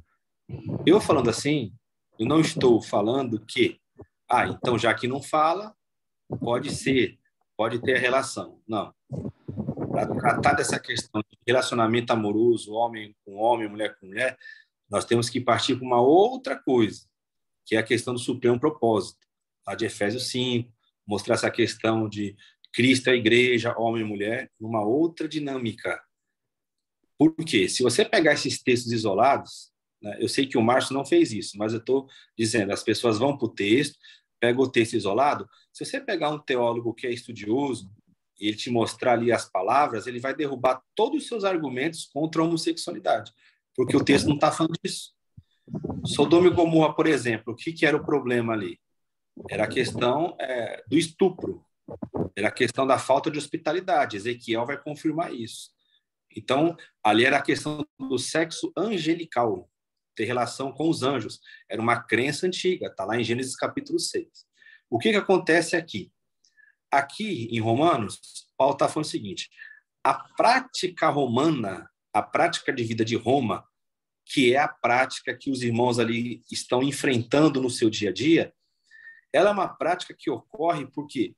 Eu falando assim, eu não estou falando que, então já que não fala, pode ser, pode ter relação. Não. Para tratar dessa questão de relacionamento amoroso, homem com homem, mulher com mulher, nós temos que partir para uma outra coisa, que é a questão do supremo propósito, lá de Efésios 5, mostrar essa questão de Cristo e a igreja, homem e mulher, numa outra dinâmica. Por quê? Se você pegar esses textos isolados, né, eu sei que o Márcio não fez isso, mas eu estou dizendo, as pessoas vão para o texto, pegam o texto isolado, se você pegar um teólogo que é estudioso, e ele te mostrar ali as palavras, ele vai derrubar todos os seus argumentos contra a homossexualidade, porque o texto não está falando disso. Sodoma e Gomorra, por exemplo, o que era o problema ali? Era a questão do estupro, era a questão da falta de hospitalidade. Ezequiel vai confirmar isso. Então, ali era a questão do sexo angelical, ter relação com os anjos. Era uma crença antiga, está lá em Gênesis capítulo 6. O que acontece aqui? Aqui, em Romanos, Paulo está falando o seguinte, a prática romana, a prática de vida de Roma, que é a prática que os irmãos ali estão enfrentando no seu dia a dia, ela é uma prática que ocorre porque,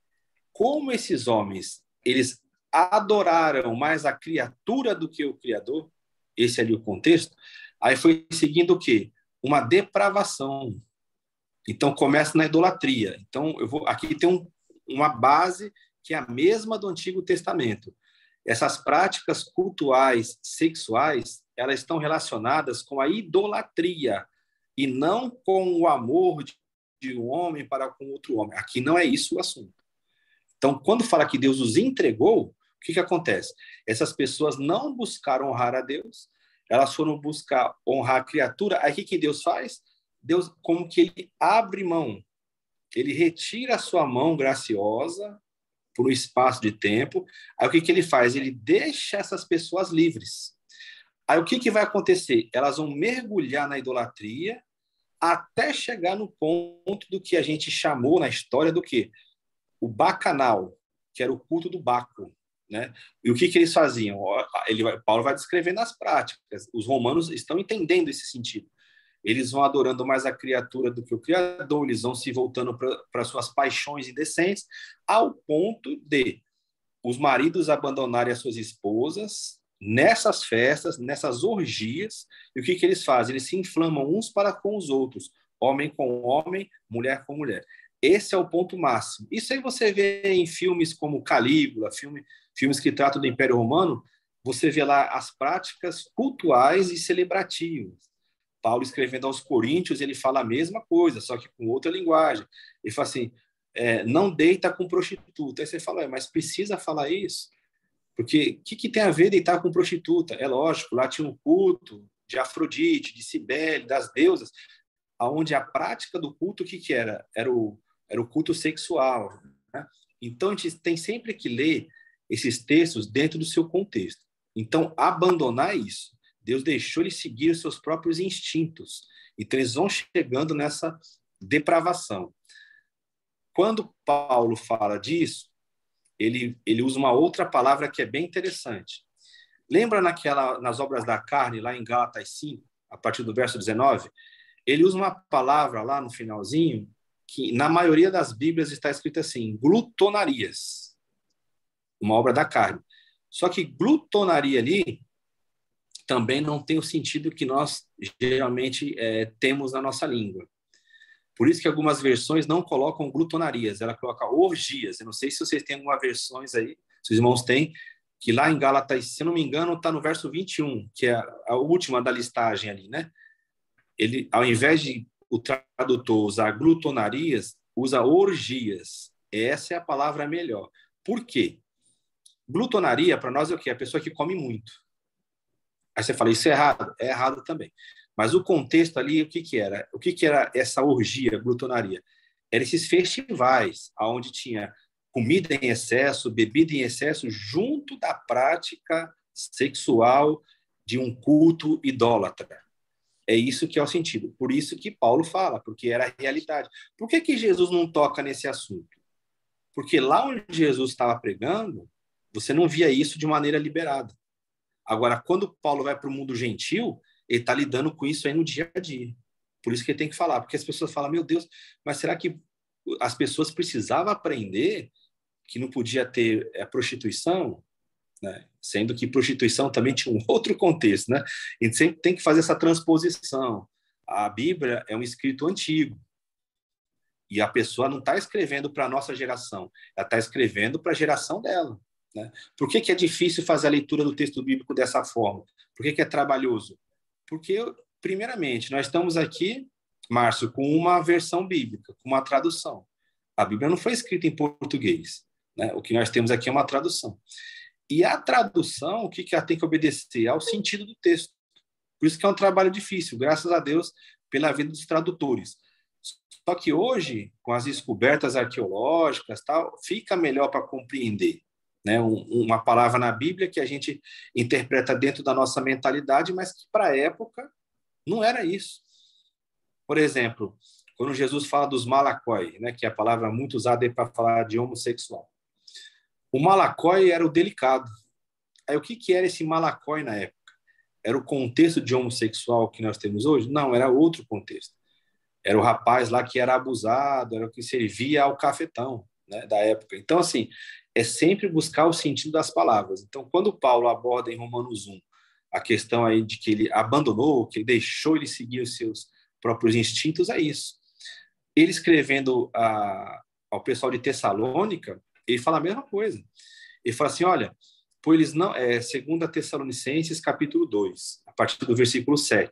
como esses homens, eles adoraram mais a criatura do que o Criador, esse ali é o contexto, aí foi seguindo o quê? Uma depravação. Então, começa na idolatria. Então, aqui tem uma base que é a mesma do Antigo Testamento. Essas práticas cultuais, sexuais, elas estão relacionadas com a idolatria e não com o amor de um homem para com outro homem. Aqui não é isso o assunto. Então, quando fala que Deus os entregou, o que acontece? Essas pessoas não buscaram honrar a Deus, elas foram buscar honrar a criatura. Aí o que Deus faz? Deus, como que ele abre mão, ele retira a sua mão graciosa por um espaço de tempo. Aí o que ele faz? Ele deixa essas pessoas livres. Aí o que vai acontecer? Elas vão mergulhar na idolatria até chegar no ponto do que a gente chamou na história do quê? O bacanal, que era o culto do Baco, né? E o que eles faziam? Paulo vai descrevendo as práticas. Os romanos estão entendendo esse sentido. Eles vão adorando mais a criatura do que o Criador, eles vão se voltando para suas paixões indecentes, ao ponto de os maridos abandonarem as suas esposas nessas festas, nessas orgias. E o que eles fazem? Eles se inflamam uns para com os outros, homem com homem, mulher com mulher. Esse é o ponto máximo. Isso aí você vê em filmes como Calígula, filmes que tratam do Império Romano, você vê lá as práticas cultuais e celebrativas. Paulo, escrevendo aos Coríntios, ele fala a mesma coisa, só que com outra linguagem. Ele fala assim, não deita com prostituta. Aí você fala, mas precisa falar isso? Porque o que tem a ver deitar com prostituta? É lógico, lá tinha um culto de Afrodite, de Cibele, das deusas, onde a prática do culto, o que era? Era o culto sexual. Né? Então, a gente tem sempre que ler esses textos dentro do seu contexto. Então, abandonar isso. Deus deixou eles seguir os seus próprios instintos. Então, eles vão chegando nessa depravação. Quando Paulo fala disso, ele usa uma outra palavra que é bem interessante. Lembra nas obras da carne, lá em Gálatas 5, a partir do verso 19? Ele usa uma palavra lá no finalzinho, que na maioria das Bíblias está escrito assim, glutonarias, uma obra da carne. Só que glutonaria ali também não tem o sentido que nós geralmente temos na nossa língua. Por isso que algumas versões não colocam glutonarias, ela coloca orgias. Eu não sei se vocês têm algumas versões aí, se os irmãos têm, que lá em Gálatas, se não me engano, está no verso 21, que é a última da listagem ali, né? Ele, ao invés de o tradutor usar glutonarias, usa orgias. Essa é a palavra melhor. Por quê? Glutonaria, para nós, é o quê? A pessoa que come muito. Aí você fala, isso é errado? É errado também. Mas o contexto ali, o que era? O que era essa orgia, glutonaria? Eram esses festivais, onde tinha comida em excesso, bebida em excesso, junto da prática sexual de um culto idólatra. É isso que é o sentido. Por isso que Paulo fala, porque era a realidade. Por que Jesus não toca nesse assunto? Porque lá onde Jesus estava pregando, você não via isso de maneira liberada. Agora, quando Paulo vai para o mundo gentil, ele está lidando com isso aí no dia a dia. Por isso que ele tem que falar, porque as pessoas falam, meu Deus, mas será que as pessoas precisavam aprender que não podia ter prostituição? Né? Sendo que prostituição também tinha um outro contexto. Né? A gente sempre tem que fazer essa transposição. A Bíblia é um escrito antigo. E a pessoa não está escrevendo para a nossa geração, ela está escrevendo para a geração dela. Né? Por que é difícil fazer a leitura do texto bíblico dessa forma? Por que é trabalhoso? Porque, primeiramente, nós estamos aqui, Márcio, com uma versão bíblica, com uma tradução. A Bíblia não foi escrita em português. Né? O que nós temos aqui é uma tradução. E a tradução, o que ela tem que obedecer? Ao sentido do texto. Por isso que é um trabalho difícil, graças a Deus, pela vida dos tradutores. Só que hoje, com as descobertas arqueológicas, tal, fica melhor para compreender. Né? Uma palavra na Bíblia que a gente interpreta dentro da nossa mentalidade, mas que para a época não era isso. Por exemplo, quando Jesus fala dos malakoi, né, que é a palavra muito usada para falar de homossexual. O malakoi era o delicado. Aí o que era esse malakoi na época? era o contexto de homossexual que nós temos hoje? Não, era outro contexto. Era o rapaz lá que era abusado, era o que servia ao cafetão, né, da época. Então, assim, é sempre buscar o sentido das palavras. Então, quando Paulo aborda em Romanos 1 a questão aí de que ele abandonou, que ele deixou ele seguir os seus próprios instintos, é isso. Ele escrevendo ao pessoal de Tessalônica, ele fala a mesma coisa. Ele fala assim, olha, pois eles não, 2 Tessalonicenses, capítulo 2, a partir do versículo 7.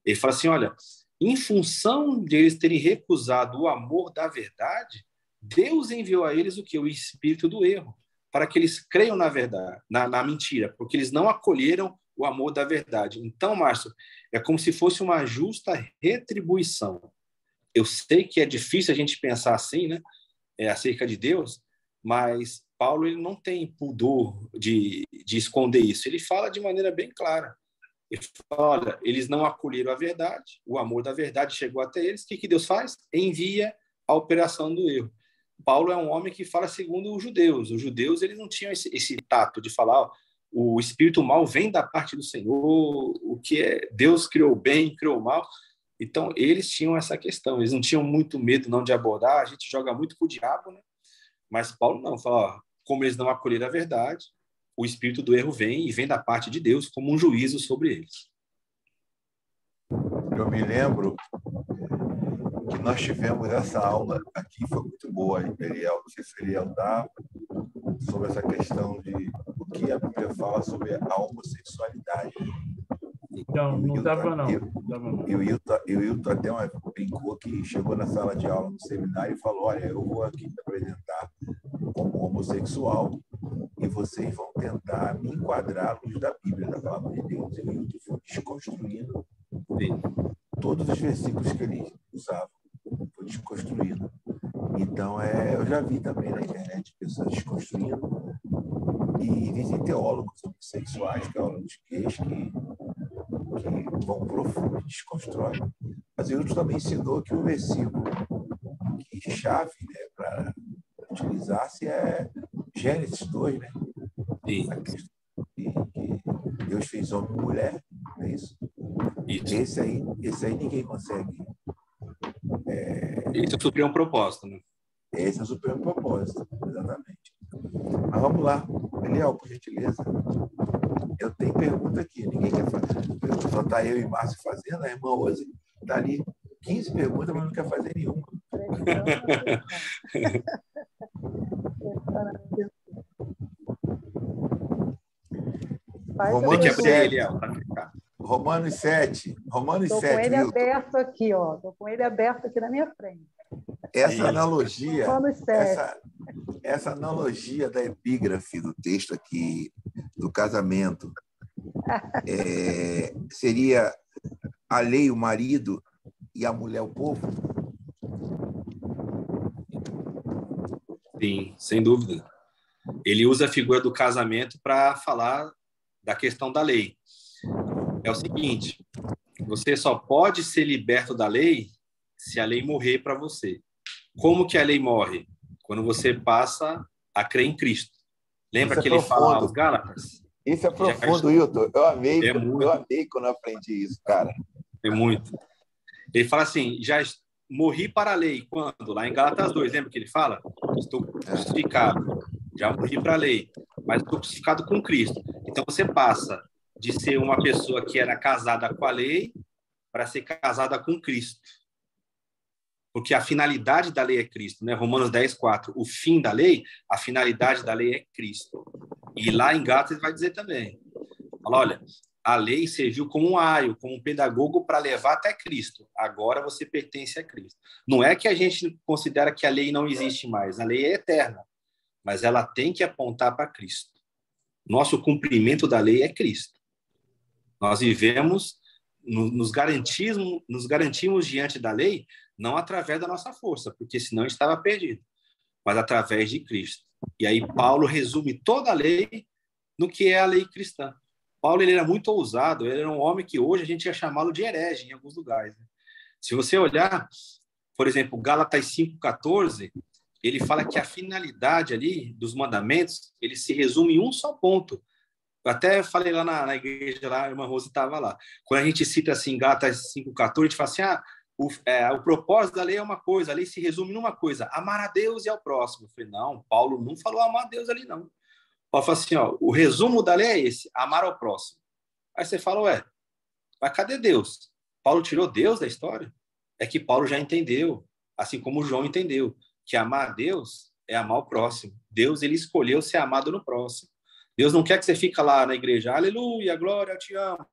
Ele fala assim, olha, em função de eles terem recusado o amor da verdade, Deus enviou a eles o quê? O espírito do erro, para que eles creiam na verdade, na mentira, porque eles não acolheram o amor da verdade. Então, Márcio, é como se fosse uma justa retribuição. Eu sei que é difícil a gente pensar assim, né, acerca de Deus, mas Paulo ele não tem pudor de esconder isso. Ele fala de maneira bem clara. Ele fala, olha, eles não acolheram a verdade, o amor da verdade chegou até eles. O que Deus faz? Envia a operação do erro. Paulo é um homem que fala segundo os judeus. Os judeus eles não tinham esse tato de falar, ó, o espírito mal vem da parte do Senhor, o que é Deus criou o bem, criou o mal. Então, eles tinham essa questão. Eles não tinham muito medo não de abordar. A gente joga muito com o diabo, né? Mas Paulo não. Fala, ó, como eles não acolheram a verdade, o espírito do erro vem e vem da parte de Deus como um juízo sobre eles. Eu me lembro que nós tivemos essa aula aqui, foi muito boa, Eliel, não sei se o Eliel dá, sobre essa questão de o que a Bíblia fala sobre a homossexualidade. Não estava não. E o Hilton até brincou que chegou na sala de aula no seminário e falou, olha, eu vou aqui me apresentar como homossexual e vocês vão tentar me enquadrar à luz da Bíblia, da palavra de Deus. E o Hilton foi desconstruindo todos os versículos que ele usava, foi desconstruindo. Então, eu já vi também na internet pessoas desconstruindo e existem teólogos homossexuais, teólogos gays que vão profundo e desconstroem. Mas o Hilton também ensinou que o versículo que chave, né, para utilizar-se é Gênesis 2, né? Sim. Que Deus fez homem e mulher, não é isso? Esse aí ninguém consegue. Esse é o supremo propósito, né? Esse é o supremo propósito, exatamente. Mas vamos lá. Eliel, por gentileza. Eu tenho pergunta aqui, ninguém quer fazer. Só está eu e Márcio fazendo, a irmã Rose está ali 15 perguntas, mas não quer fazer nenhuma. Romanos 7. Estou com ele aberto aqui, ó. Estou com ele aberto aqui na minha frente. Essa analogia, essa analogia da epígrafe do texto aqui, do casamento, seria a lei o marido e a mulher o povo? Sim, sem dúvida. Ele usa a figura do casamento para falar da questão da lei. É o seguinte, você só pode ser liberto da lei se a lei morrer para você. Como que a lei morre? Quando você passa a crer em Cristo. Lembra que ele fala aos Gálatas? Isso é profundo, Hilton. Eu amei quando eu aprendi isso, cara. É muito. Ele fala assim, já morri para a lei. Quando? Lá em Gálatas 2, lembra que ele fala? Estou crucificado. Já morri para a lei, mas estou crucificado com Cristo. Então você passa de ser uma pessoa que era casada com a lei para ser casada com Cristo. Porque a finalidade da lei é Cristo, né? Romanos 10:4. O fim da lei, a finalidade da lei é Cristo. E lá em Gálatas ele vai dizer também. Fala, olha, a lei serviu como um aio, como um pedagogo para levar até Cristo. Agora você pertence a Cristo. Não é que a gente considera que a lei não existe mais. A lei é eterna, mas ela tem que apontar para Cristo. Nosso cumprimento da lei é Cristo. Nós vivemos, nos garantimos diante da lei, não através da nossa força, porque senão estava perdido, mas através de Cristo. E aí Paulo resume toda a lei no que é a lei cristã. Paulo ele era muito ousado, ele era um homem que hoje a gente ia chamá-lo de herege em alguns lugares. Se você olhar, por exemplo, Gálatas 5:14, ele fala que a finalidade ali dos mandamentos, ele se resume em um só ponto. Eu até falei lá na igreja, lá, a irmã Rose estava lá. Quando a gente cita assim, Gálatas 5,14, a gente fala assim, o propósito da lei é uma coisa, a lei se resume numa coisa, amar a Deus e ao próximo. Eu falei, não, Paulo não falou amar a Deus ali, não. Paulo fala assim, o resumo da lei é esse, amar ao próximo. Aí você fala, mas cadê Deus? Paulo tirou Deus da história? É que Paulo já entendeu, assim como João entendeu, que amar a Deus é amar o próximo. Deus, ele escolheu ser amado no próximo. Deus não quer que você fique lá na igreja, aleluia, glória, eu te amo,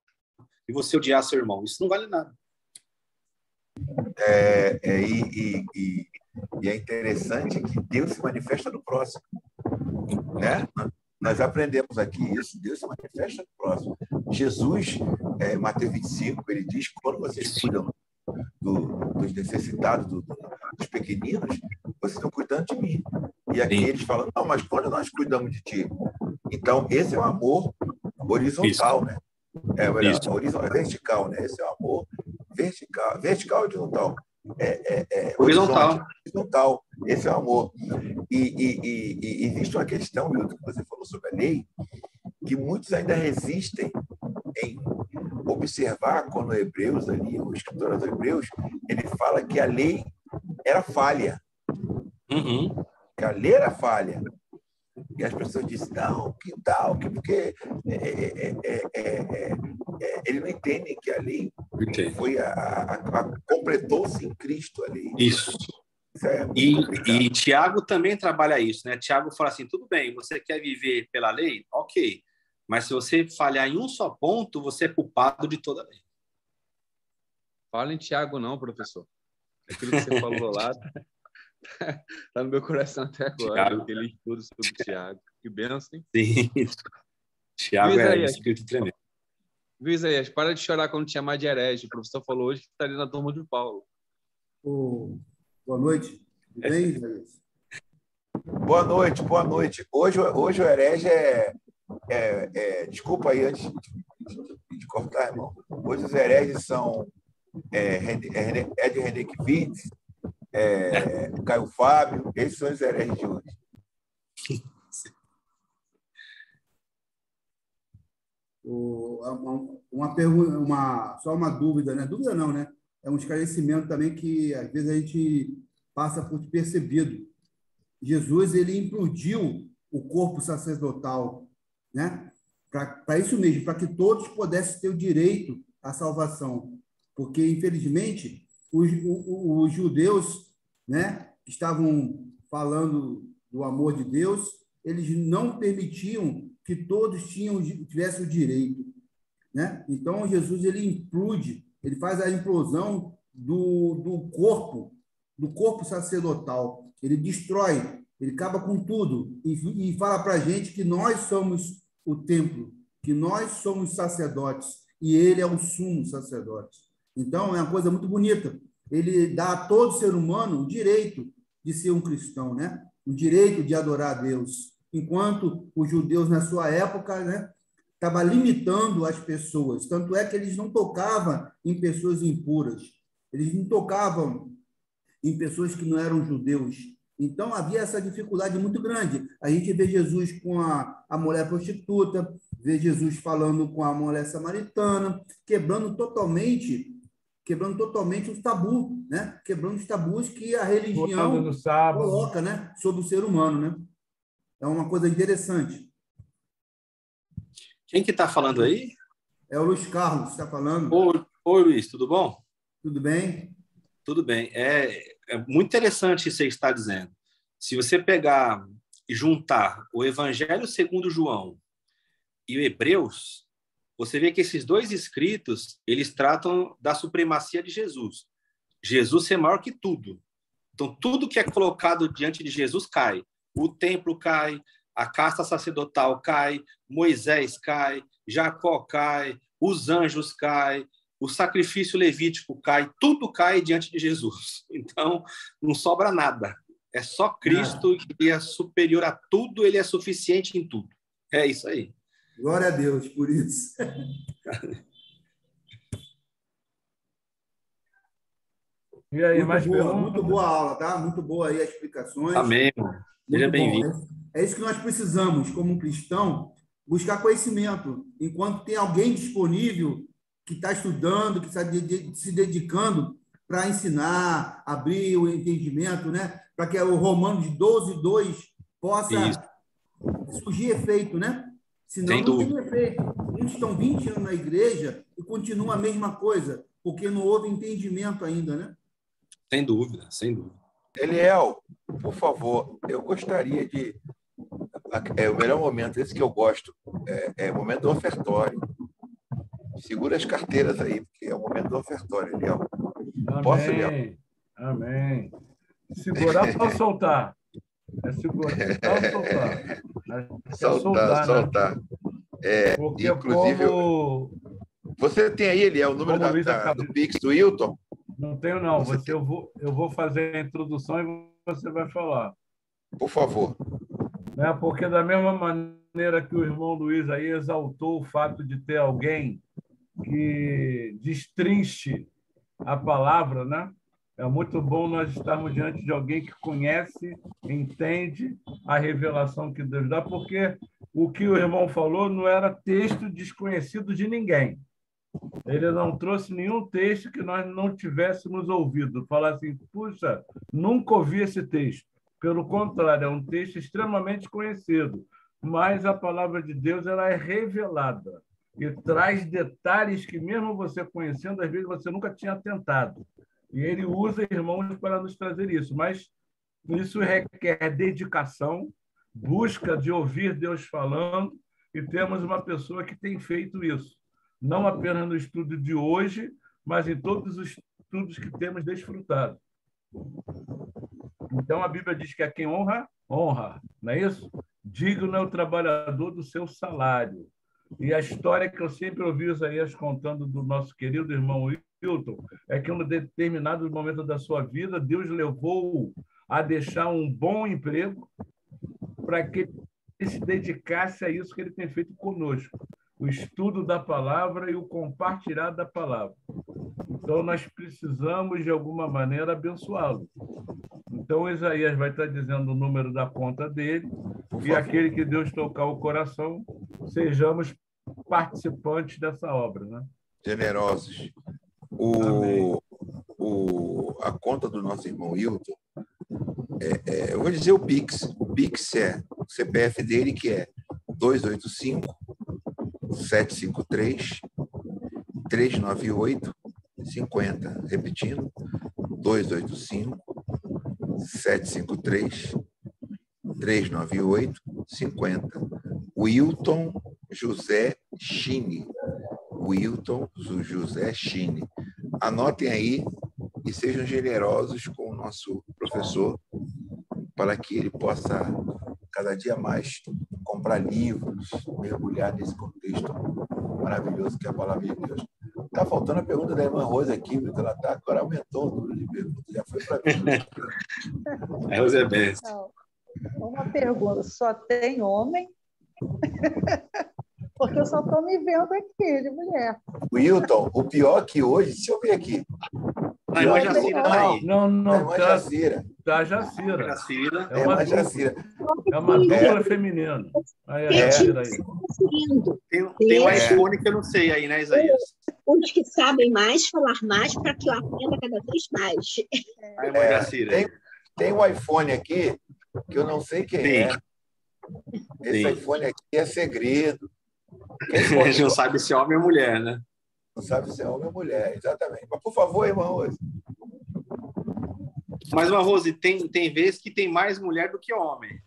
e você odiar seu irmão. Isso não vale nada. E é interessante que Deus se manifesta no próximo, né? Nós aprendemos aqui isso, Deus se manifesta no próximo. Jesus, Mateus 25, ele diz que quando vocês cuidam dos necessitados, dos pequeninos, vocês estão cuidando de mim. E aqui eles falam, não, mas quando nós cuidamos de ti? Então, esse é o amor horizontal, né? Vertical, né? Esse é o amor vertical. Vertical ou horizontal? Horizontal. Esse é o amor. E existe uma questão, Milton, que você falou sobre a lei, que muitos ainda resistem em observar quando Hebreus, ali, o escritor dos Hebreus, ele fala que a lei era falha. Uhum. Que a lei era falha. E as pessoas dizem, não, que tal, porque ele não entende que a lei foi completou-se em Cristo ali. Isso. E Tiago também trabalha isso, né? Tiago fala assim, tudo bem, você quer viver pela lei? Ok. Mas se você falhar em um só ponto, você é culpado de toda a lei. Fala em Tiago não, professor. Aquilo que você falou lá está no meu coração até agora. Aquele estudo sobre Tiago. Que bênção, hein? Sim. Tiago é escrito tremendo. Viu, Isaías? Para de chorar quando te chamar de herege. O professor falou hoje que está ali na turma de Paulo. Boa noite. Tudo bem, Isaías? Boa noite. Hoje o herege desculpa aí antes de cortar, irmão. Hoje os hereges são Ed Renekiewicz, Caio Fábio, esses são os hereges de hoje. Uma pergunta, só uma dúvida, né? Dúvida não, né? É um esclarecimento também que às vezes a gente passa por despercebido. Jesus, ele implodiu o corpo sacerdotal, né? Para isso mesmo, para que todos pudessem ter o direito à salvação. Porque, infelizmente, os judeus, né, que estavam falando do amor de Deus, eles não permitiam que todos tivessem o direito, né? Então, Jesus, ele implode, ele faz a implosão do corpo sacerdotal. Ele destrói, ele acaba com tudo e fala para a gente que nós somos o templo, que nós somos sacerdotes e ele é o sumo sacerdote. Então, é uma coisa muito bonita. Ele dá a todo ser humano o direito de ser um cristão, né? O direito de adorar a Deus. Enquanto os judeus, na sua época, né, estavam limitando as pessoas. Tanto é que eles não tocavam em pessoas impuras. Eles não tocavam em pessoas que não eram judeus. Então, havia essa dificuldade muito grande. A gente vê Jesus com a mulher prostituta, vê Jesus falando com a mulher samaritana, quebrando totalmente os tabus, né? Quebrando os tabus que a religião coloca, né, sobre o ser humano, né? É uma coisa interessante. Quem que está falando aí? É o Luiz Carlos que está falando. Oi, Luiz, tudo bom? Tudo bem? Tudo bem. É muito interessante isso que você está dizendo. Se você pegar e juntar o Evangelho segundo João e o Hebreus, você vê que esses dois escritos, eles tratam da supremacia de Jesus. Jesus é maior que tudo. Então, tudo que é colocado diante de Jesus cai. O templo cai, a casta sacerdotal cai, Moisés cai, Jacó cai, os anjos caem, o sacrifício levítico cai, tudo cai diante de Jesus. Então, não sobra nada. É só Cristo que é superior a tudo, ele é suficiente em tudo. É isso aí. Glória a Deus por isso. E aí, muito boa aula, tá? Muito boa aí as explicações. Amém. Seja bem-vindo. É isso que nós precisamos como cristão, buscar conhecimento, enquanto tem alguém disponível que está estudando, que está se dedicando para ensinar, abrir o entendimento, né? Para que o Romanos 12:2 possa surgir efeito, né? Senão Sem não tem dúvida. efeito. Muitos estão 20 anos na igreja e continua a mesma coisa, porque não houve entendimento ainda, né? Sem dúvida, sem dúvida. Eliel, por favor, eu gostaria de... o melhor momento, esse que eu gosto, é o momento do ofertório. Segura as carteiras aí, porque é o momento do ofertório, Eliel. Posso, Eliel? Amém. Segurar ou soltar? É segurar ou soltar? Soltar, soltar. Né? Porque inclusive, você tem aí, Eliel, o número do Pix do Hilton? Não tenho, não. Eu vou fazer a introdução e você vai falar. Por favor. Né? Porque da mesma maneira que o irmão Luiz aí exaltou o fato de ter alguém que destrinche a palavra, né? É muito bom nós estarmos diante de alguém que conhece, entende a revelação que Deus dá, porque o que o irmão falou não era texto desconhecido de ninguém. Ele não trouxe nenhum texto que nós não tivéssemos ouvido. Falar assim, puxa, nunca ouvi esse texto. Pelo contrário, é um texto extremamente conhecido, mas a palavra de Deus ela é revelada e traz detalhes que, mesmo você conhecendo, às vezes você nunca tinha atentado. E ele usa irmãos para nos trazer isso, mas isso requer dedicação, busca de ouvir Deus falando, e temos uma pessoa que tem feito isso, não apenas no estudo de hoje, mas em todos os estudos que temos desfrutado. Então, a Bíblia diz que a quem honra, honra, não é isso? Digno é o trabalhador do seu salário. E a história que eu sempre ouvi Isaías contando do nosso querido irmão Hilton é que, em um determinado momento da sua vida, Deus levou-o a deixar um bom emprego para que ele se dedicasse a isso que ele tem feito conosco, o estudo da palavra e o compartilhar da palavra. Então, nós precisamos, de alguma maneira, abençoá-lo. Então, Isaías vai estar dizendo o número da conta dele, e aquele que Deus tocar o coração, sejamos participantes dessa obra, né? Generosos. A conta do nosso irmão Hilton, eu vou dizer o Pix. O Pix é o CPF dele, que é 285-753-398-50. Repetindo, 285-753-398-50. Wilton José Chine. Wilton José Chine. Anotem aí e sejam generosos com o nosso professor para que ele possa, cada dia mais, comprar livros, mergulhar nesse contexto maravilhoso que é a palavra de Deus. Está faltando a pergunta da irmã Rosa aqui, ela tá, agora aumentou o número de perguntas, já foi para mim. A Rosa é besta. Uma pergunta, só tem homem? Porque eu só estou me vendo aqui, de mulher. Wilton, o pior que hoje, deixa eu ver aqui. A irmã Jacira está aí. Não, a irmã Jacira. Tá, Jacira. É uma Jacira. É uma dupla feminina. Aí, a Jacira aí. Tem um iPhone que eu não sei aí, né, Isaías? Os que sabem mais, falar mais, para que eu aprenda cada vez mais. A irmã Jacira. Tem um iPhone aqui que eu não sei quem é. Esse iPhone aqui é segredo. A gente não sabe se é homem ou mulher, né? Não sabe se é homem ou mulher, exatamente. Mas, por favor, irmã Rose. Mas, irmã Rose, tem vezes que tem mais mulher do que homem.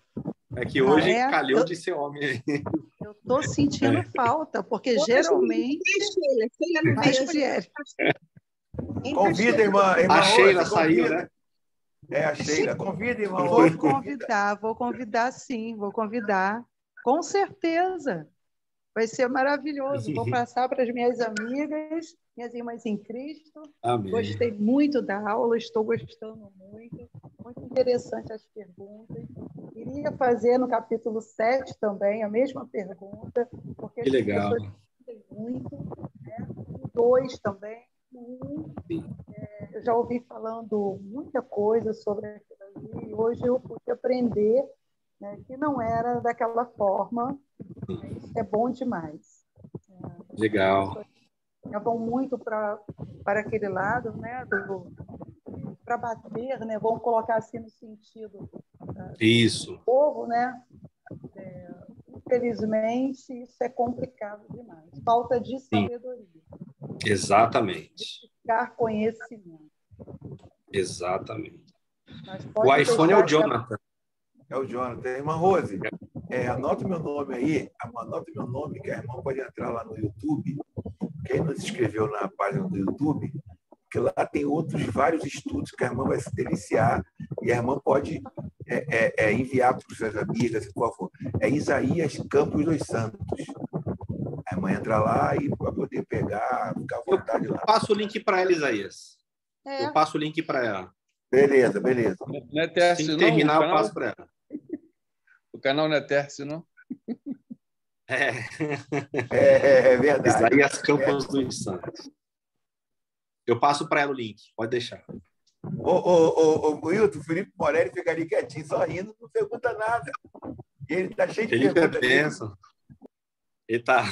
É que hoje calhou de ser homem. Eu estou sentindo falta, porque geralmente Sheila não mais mulheres. Convida, irmã A Sheila Rose, saiu, né? É, a Sheila. Convida, irmã Rose. Vou convidar sim, vou convidar. Com certeza. Vai ser maravilhoso. Vou passar para as minhas amigas, minhas irmãs em Cristo. Amém. Gostei muito da aula, estou gostando muito. Muito interessante as perguntas. Queria fazer no capítulo 7 também a mesma pergunta, porque que legal. As pessoas muito, né? O 2 também. O 1, eu já ouvi falando muita coisa sobre aquilo ali, e hoje eu pude aprender, né, que não era daquela forma, Isso é bom demais. Legal. Vão muito para aquele lado, né, para bater, né, vamos colocar assim no sentido Isso. do povo, né? Infelizmente, isso é complicado demais. Falta de sabedoria. Exatamente. Buscar conhecimento. Exatamente. Mas O pode iPhone é o deixar Jonathan. É o Jonathan. Irmã Rose, anota meu nome aí, anota meu nome, que a irmã pode entrar lá no YouTube. Quem nos inscreveu na página do YouTube, que lá tem outros vários estudos que a irmã vai se deliciar e a irmã pode enviar para os seus amigas, por favor. É Isaías Campos dos Santos. A irmã entra lá e vai poder pegar, ficar à vontade lá. Eu passo o link para ela, Isaías. É. Eu passo o link para ela. Beleza. Não é Tércio, Sem não? terminar, eu passo para ela. O canal não é Tércio, não? É verdade. Isaías Campos dos Santos. Eu passo para ela o link, pode deixar. O Wilton, o Felipe Morelli fica ali quietinho, só rindo, não pergunta nada. Ele está cheio de Felipe é perguntas. benção. Ele tá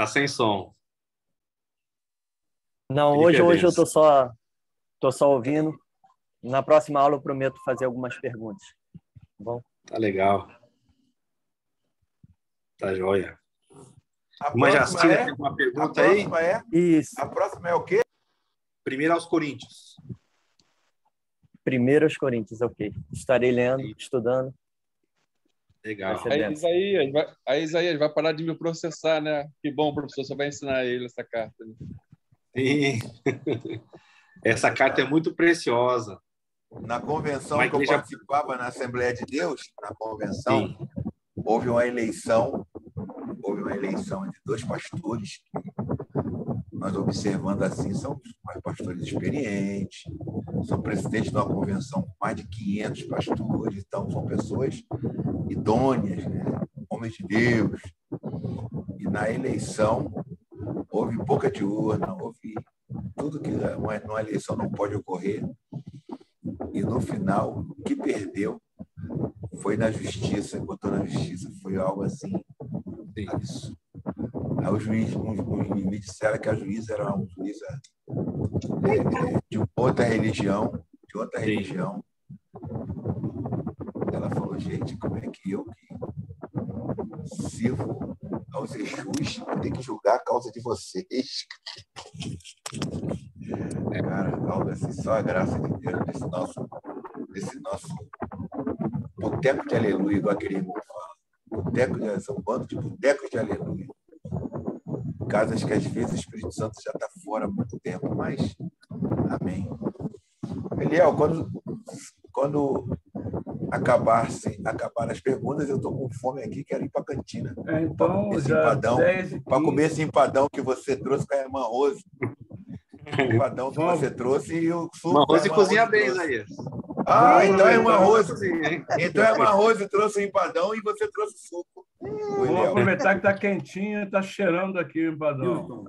sem som. Não, Felipe hoje eu benção. tô só ouvindo. Na próxima aula eu prometo fazer algumas perguntas. Tá bom? Tá legal. Tá joia. A Uma próxima Jacira tem alguma pergunta aí? Isso. A próxima é o quê? Primeiro aos Coríntios. 1 Coríntios, ok. Estarei lendo, estudando. Legal. Vai ser Aí Isaías vai parar de me processar, né? Que bom, professor, você vai ensinar ele essa carta. Né? Sim. Essa carta é muito preciosa. Na convenção Uma que eu igreja- participava na Assembleia de Deus, na convenção, Sim. houve uma eleição entre dois pastores. Nós observando assim, são pastores experientes, são presidentes de uma convenção com mais de 500 pastores, então são pessoas idôneas, né? Homens de Deus. E na eleição houve boca de urna, houve tudo que numa eleição não pode ocorrer. E no final, o que perdeu foi na justiça, botou na justiça, foi algo assim. Isso. Aí os juízes me disseram que a juíza era uma juíza de outra religião, Ela falou, gente, como é que eu que sirvo aos Exus vou ter que julgar a causa de vocês? Cara, algo assim, só a graça de Deus desse nosso boteco de aleluia, igual aquele irmão fala. São um bando de botecos de aleluia. Casas que às vezes o Espírito Santo já está fora há muito tempo, mas amém. Eliel, quando acabar as perguntas, eu estou com fome aqui, quero ir para a cantina. Então, já para comer esse empadão que você trouxe com a irmã Rose. O empadão que você trouxe e o suco. Irmã Rose cozinha bem, Isaías. Então a irmã Rose trouxe o empadão e você trouxe o suco. Vamos aproveitar que está quentinho, está cheirando aqui o empadão.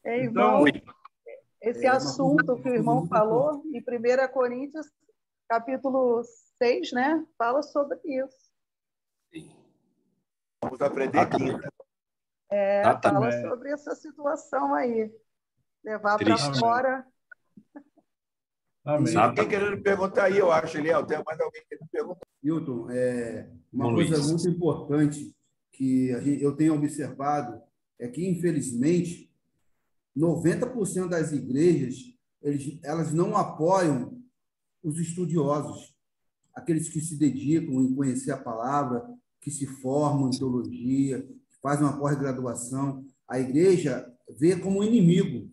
Irmão, esse assunto que o irmão falou em 1 Coríntios, capítulo 6, né? Fala sobre isso. Vamos aprender quinta. Fala sobre essa situação aí. Levar para fora. Amém. Alguém querendo perguntar aí, eu acho, Eliel. Tem mais alguém querendo perguntar? Hilton, uma coisa muito importante que eu tenho observado é que, infelizmente, 90% das igrejas elas não apoiam os estudiosos, aqueles que se dedicam em conhecer a palavra, que se formam em teologia, que fazem uma pós-graduação. A igreja vê como inimigo,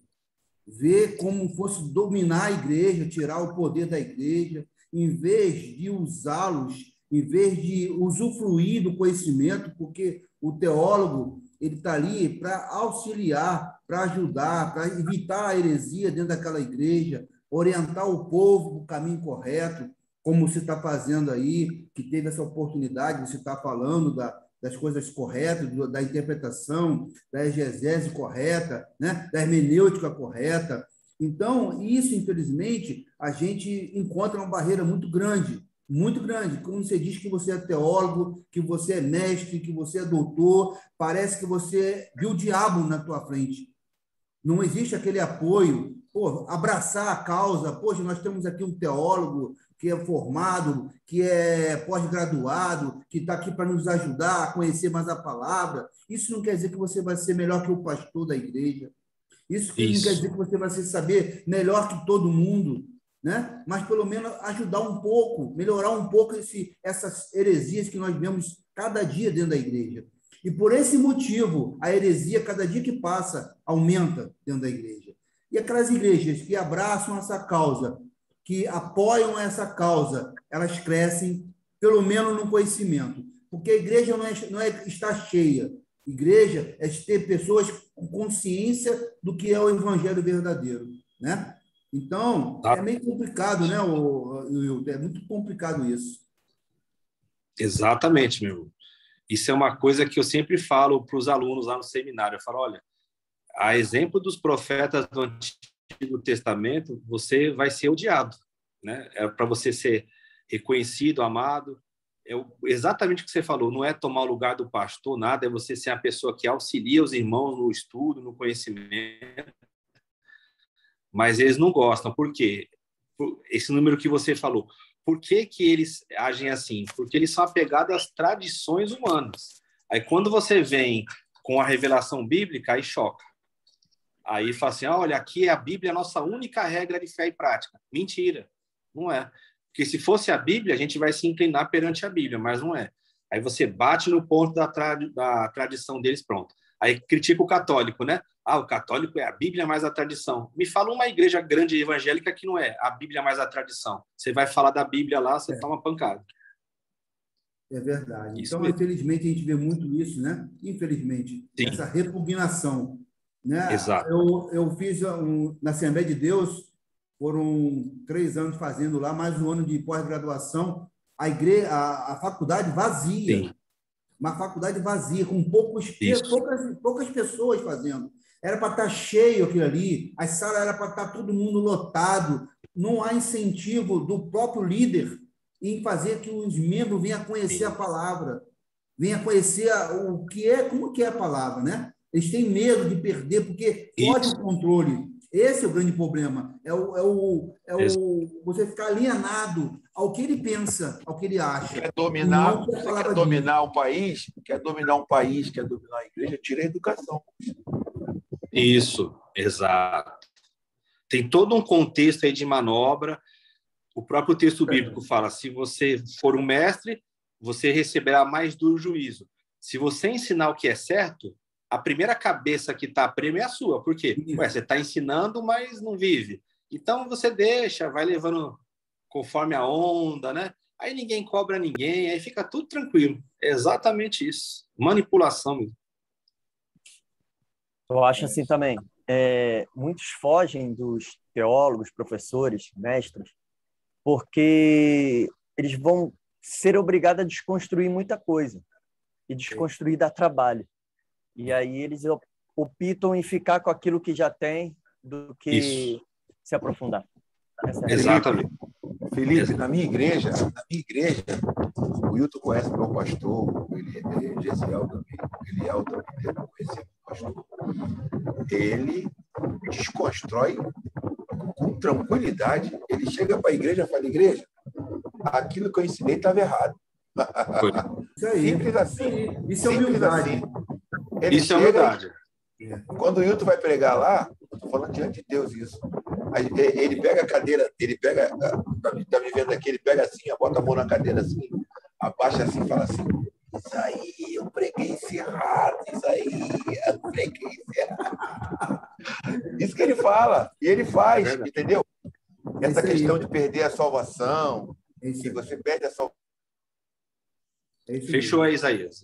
vê como fosse dominar a igreja, tirar o poder da igreja, em vez de usá-los, em vez de usufruir do conhecimento, porque o teólogo ele está ali para auxiliar, para ajudar, para evitar a heresia dentro daquela igreja, orientar o povo para o caminho correto, como você está fazendo aí, que teve essa oportunidade, você está falando das coisas corretas, da interpretação, da exegese correta, né? Da hermenêutica correta. Então, isso, infelizmente, a gente encontra uma barreira muito grande. muito grande. Quando você diz que você é teólogo, que você é mestre, que você é doutor, parece que você viu o diabo na tua frente. Não existe aquele apoio, abraçar a causa. Poxa, nós temos aqui um teólogo que é formado, que é pós-graduado, que está aqui para nos ajudar a conhecer mais a palavra. Isso não quer dizer que você vai ser melhor que o pastor da igreja. Isso não quer dizer que você vai saber melhor que todo mundo, né? Mas pelo menos ajudar um pouco, melhorar um pouco essas heresias que nós vemos cada dia dentro da igreja. E por esse motivo, a heresia, cada dia que passa, aumenta dentro da igreja. E aquelas igrejas que abraçam essa causa, que apoiam essa causa, elas crescem, pelo menos no conhecimento. Porque a igreja não é estar cheia. Igreja é ter pessoas com consciência do que é o evangelho verdadeiro, né? Então, é meio complicado, né, Wilton? É muito complicado isso. Exatamente, meu irmão. Isso é uma coisa que eu sempre falo para os alunos lá no seminário. Eu falo, olha, a exemplo dos profetas do Antigo Testamento, você vai ser odiado, né? É para você ser reconhecido, amado. É exatamente o que você falou, não é tomar o lugar do pastor, nada, é você ser a pessoa que auxilia os irmãos no estudo, no conhecimento. Mas eles não gostam. Por quê? Esse número que você falou. Por que que eles agem assim? Porque eles são apegados às tradições humanas. Aí, quando você vem com a revelação bíblica, aí choca. Aí fala assim, olha, aqui é a Bíblia, a nossa única regra de fé e prática. Mentira, não é. Porque se fosse a Bíblia, a gente vai se inclinar perante a Bíblia, mas não é. Aí você bate no ponto da tradição deles, pronto. Aí critica o católico, né? O católico é a Bíblia mais a tradição. Me fala uma igreja grande evangélica que não é a Bíblia mais a tradição. Você vai falar da Bíblia lá, você toma pancada. É verdade. Isso então, mesmo. Infelizmente, a gente vê muito isso, né? Infelizmente, Sim. Essa repugnação, né? Exato. Eu fiz na Assembleia de Deus, foram 3 anos fazendo lá, mais um ano de pós-graduação, a faculdade vazia. Sim. Uma faculdade vazia, com poucas pessoas fazendo. Era para estar cheio aquilo ali, as salas era para estar todo mundo lotado. Não há incentivo do próprio líder em fazer que os membros venham a conhecer a palavra, venham a conhecer como que é a palavra, né? Eles têm medo de perder, porque foge o controle. Esse é o grande problema. Você ficar alienado ao que ele pensa, ao que ele acha. Quer dominar um país, quer dominar a igreja, tira a educação. Isso, exato. Tem todo um contexto aí de manobra. O próprio texto bíblico fala, se você for um mestre, você receberá mais duro juízo. Se você ensinar o que é certo, a primeira cabeça que está prêmio é a sua. Por quê? Você está ensinando, mas não vive. Então, você deixa, vai levando conforme a onda, né? Aí ninguém cobra ninguém, aí fica tudo tranquilo. É exatamente isso. Manipulação mesmo. Eu acho assim também. Muitos fogem dos teólogos, professores, mestres, porque eles vão ser obrigados a desconstruir muita coisa. E desconstruir dá trabalho. E aí eles optam em ficar com aquilo que já tem do que se aprofundar. Exatamente. Felipe, na minha igreja, o Wilton conhece meu pastor, ele é Gesiel também, Eliel também, não conhece meu pastor. Ele desconstrói com tranquilidade. Ele chega para a igreja e fala, igreja, aquilo que eu ensinei estava errado. Isso aí. Simples assim. Isso é humildade. Assim. Isso é humildade. Quando o Wilton vai pregar lá, estou falando diante de Deus isso. Ele pega a cadeira, está me vendo aqui, ele pega assim, bota a mão na cadeira assim, abaixa assim e fala assim, isso aí, eu preguei isso errado, Isso que ele fala, e ele faz, entendeu? Essa questão de perder a salvação, que você perde a salvação. Fechou aí, Isaías.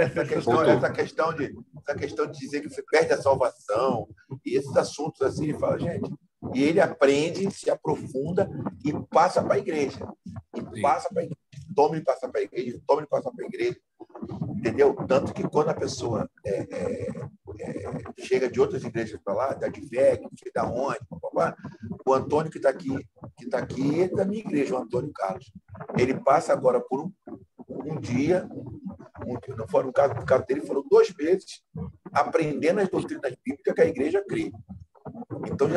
Essa questão de dizer que você perde a salvação, e esses assuntos assim, ele fala, gente, e ele aprende, se aprofunda e passa para a igreja. Toma e passa para a igreja. Entendeu? Tanto que quando a pessoa chega de outras igrejas para lá, da DVEC, não sei da onde, o Antônio que está aqui, que está aqui, é da minha igreja, o Antônio Carlos. Ele passa agora por um dia, não foi no caso dele, foram 2 meses aprendendo as doutrinas bíblicas que a igreja crê. Então,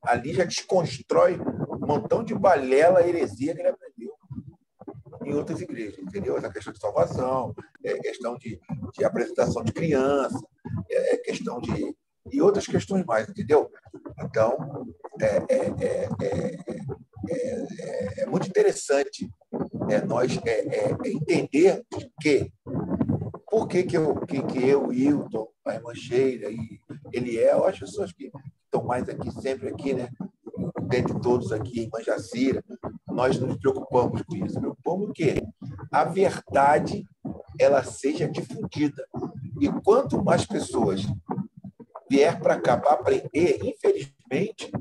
ali já desconstrói um montão de balela, heresia que ele aprendeu em outras igrejas, entendeu? Essa questão de salvação, questão de apresentação de criança, questão de... e outras questões mais, entendeu? Então, é muito interessante nós entender que por que eu, Hilton, a irmã Sheila e Eliel, as pessoas que estão mais aqui, sempre aqui, né? Dentre todos aqui, irmã Jacira, nós nos preocupamos com isso. Preocupamos que a verdade ela seja difundida. E quanto mais pessoas vier para cá para aprender, infelizmente,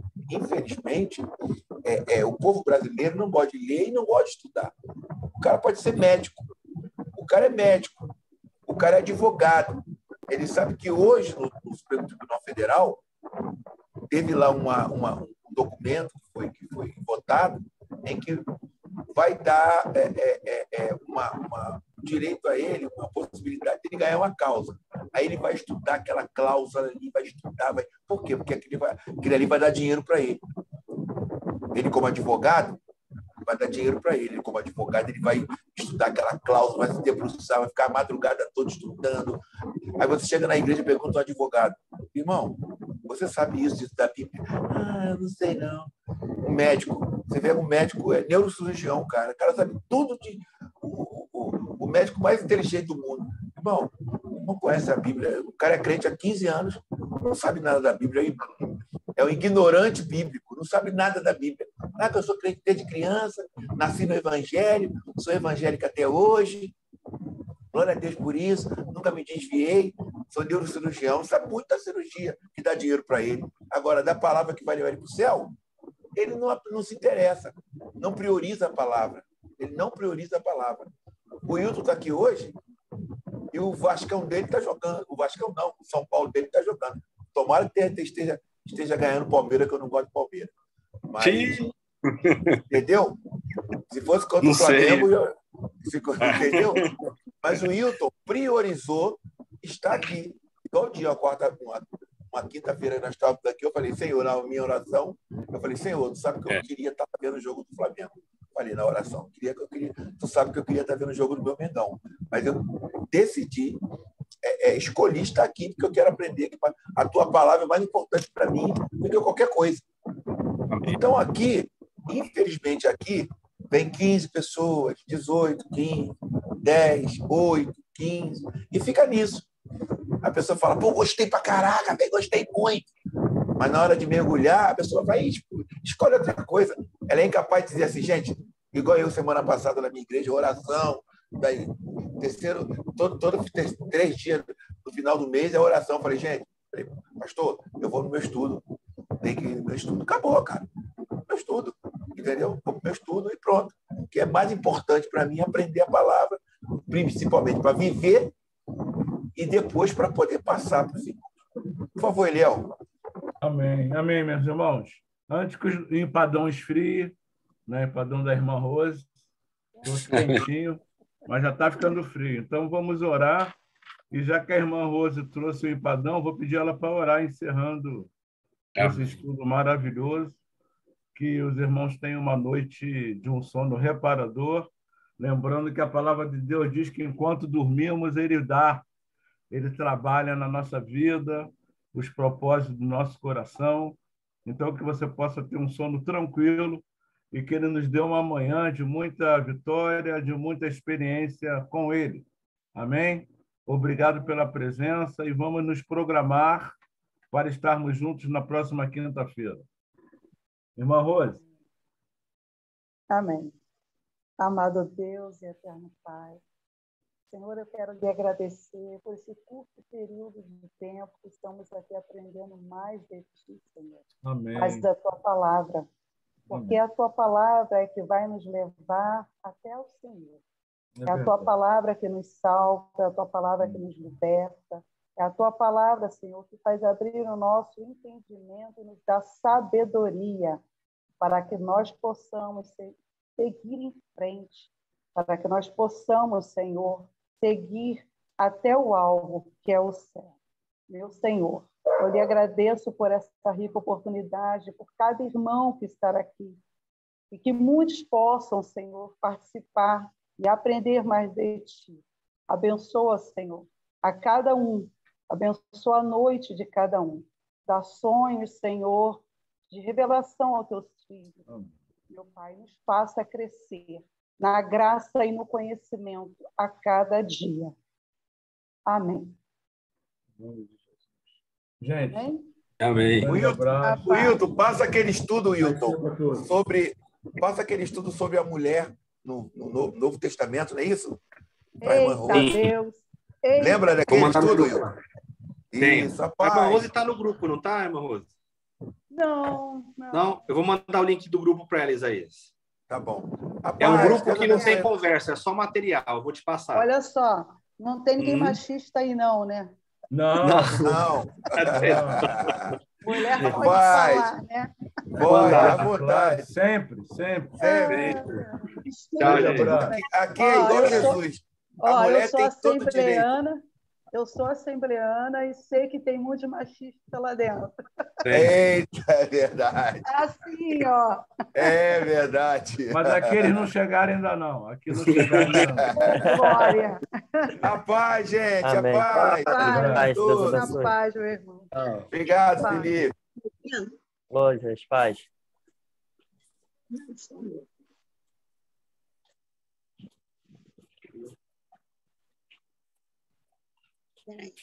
o povo brasileiro não gosta de ler e não gosta de estudar. O cara pode ser médico, o cara é médico, o cara é advogado. Ele sabe que hoje, no Supremo Tribunal Federal, teve lá um documento que foi votado em que vai dar um direito a ele, uma possibilidade de ele ganhar uma causa. Aí ele vai estudar aquela cláusula ali, vai estudar. Por quê? Porque aquele ali vai dar dinheiro para ele. Ele, como advogado, vai dar dinheiro para ele. Como advogado, ele vai estudar aquela cláusula, vai se debruçar, vai ficar a madrugada toda estudando. Aí você chega na igreja e pergunta ao advogado: irmão, você sabe isso da Bíblia? Ah, eu não sei não. Um médico, você vê um médico, é neurocirurgião, cara. O cara sabe tudo de... O médico mais inteligente do mundo. Irmão, não conhece a Bíblia. O cara é crente há 15 anos, não sabe nada da Bíblia. É um ignorante bíblico, não sabe nada da Bíblia. Ah, que eu sou crente desde criança, nasci no Evangelho, sou evangélica até hoje. Glória a Deus por isso, nunca me desviei, sou neurocirurgião, sabe muita cirurgia que dá dinheiro para ele. Agora, da palavra que vai levar ele para o céu, ele não se interessa, não prioriza a palavra. Ele não prioriza a palavra. O Hilton está aqui hoje e o Vascão dele está jogando. O Vascão não, o São Paulo dele está jogando. Tomara que esteja ganhando o Palmeiras, que eu não gosto de Palmeiras. Mas, entendeu? Se fosse contra o Flamengo, entendeu? Mas o Hilton priorizou estar aqui. Igual dia, uma quinta-feira nós estávamos aqui, eu falei: Senhor, na minha oração, eu falei: Senhor, tu sabe que eu queria estar vendo o jogo do Flamengo. Falei na oração, tu sabe que eu queria estar vendo o jogo do meu Mengão. Mas eu decidi, escolhi estar aqui porque eu quero aprender que a tua palavra é mais importante para mim do que qualquer coisa. Então, aqui, infelizmente, aqui vem 15 pessoas, 18, 15, 10, 8, 15, e fica nisso. A pessoa fala: pô, gostei pra caraca, gostei muito. Mas na hora de mergulhar, a pessoa vai escolhe outra coisa. Ela é incapaz de dizer assim: gente, igual eu semana passada na minha igreja, oração, daí, todo 3 dias no final do mês é oração. Eu falei: gente, pastor, eu vou no meu estudo. Tem que ir no meu estudo. Acabou, cara. Meu estudo, entendeu? Vou pro meu estudo e pronto. O que é mais importante para mim é aprender a palavra, principalmente para viver e depois para poder passar para os irmãos. Por favor, Eliel. Amém. Amém, meus irmãos. Antes que o empadão esfrie, né? Empadão da irmã Rose, trouxe quentinho, mas já está ficando frio. Então, vamos orar. E já que a irmã Rose trouxe o empadão, vou pedir ela para orar, encerrando esse estudo maravilhoso. Que os irmãos tenham uma noite de um sono reparador. Lembrando que a palavra de Deus diz que enquanto dormimos, Ele trabalha na nossa vida, os propósitos do nosso coração. Então, que você possa ter um sono tranquilo e que Ele nos dê uma manhã de muita vitória, de muita experiência com Ele. Amém? Obrigado pela presença e vamos nos programar para estarmos juntos na próxima quinta-feira. Irmã Rose. Amém. Amado Deus e eterno Pai, Senhor, eu quero lhe agradecer por esse curto período de tempo que estamos aqui aprendendo mais de Ti, Senhor. Amém. Mais da Tua palavra. Porque a Tua palavra é que vai nos levar até o Senhor. É a Tua palavra que nos salva, é a Tua palavra que nos liberta. É a Tua palavra, Senhor, que faz abrir o nosso entendimento e nos dá sabedoria para que nós possamos seguir em frente, para que nós possamos, Senhor, seguir até o alvo, que é o céu. Meu Senhor, eu lhe agradeço por essa rica oportunidade, por cada irmão que está aqui, e que muitos possam, Senhor, participar e aprender mais de Ti. Abençoa, Senhor, a cada um, abençoa a noite de cada um. Dá sonhos, Senhor, de revelação aos Teus filhos. Meu Pai, nos faça crescer na graça e no conhecimento a cada dia. Amém. Gente, Amém. Wilton, passa aquele estudo, Wilton, sobre a mulher no Novo Testamento, não é isso? Eita, Deus. Lembra daquele estudo, Wilton? Isso, rapaz. A irmã Rose está no grupo, não está, irmã Rose? Não. Eu vou mandar o link do grupo para ela, Isaías. Tá bom. Rapaz, é um grupo que não tem conversa, é só material. Eu vou te passar. Olha só, não tem ninguém machista aí, não, né? Não. Mulher pode falar, né? Pode, à vontade. Sempre. Aqui é igual Jesus. A mulher tem todo o direito. Eu sou assembleana e sei que tem muito machista lá dentro. Eita, é verdade. Assim, ó. É verdade. Mas aqui eles não chegaram ainda não. Aqui não chegaram ainda não. Glória. A paz, gente. Amém. A paz. A paz, meu irmão. Obrigado, Felipe. Glória, paz. Peraí.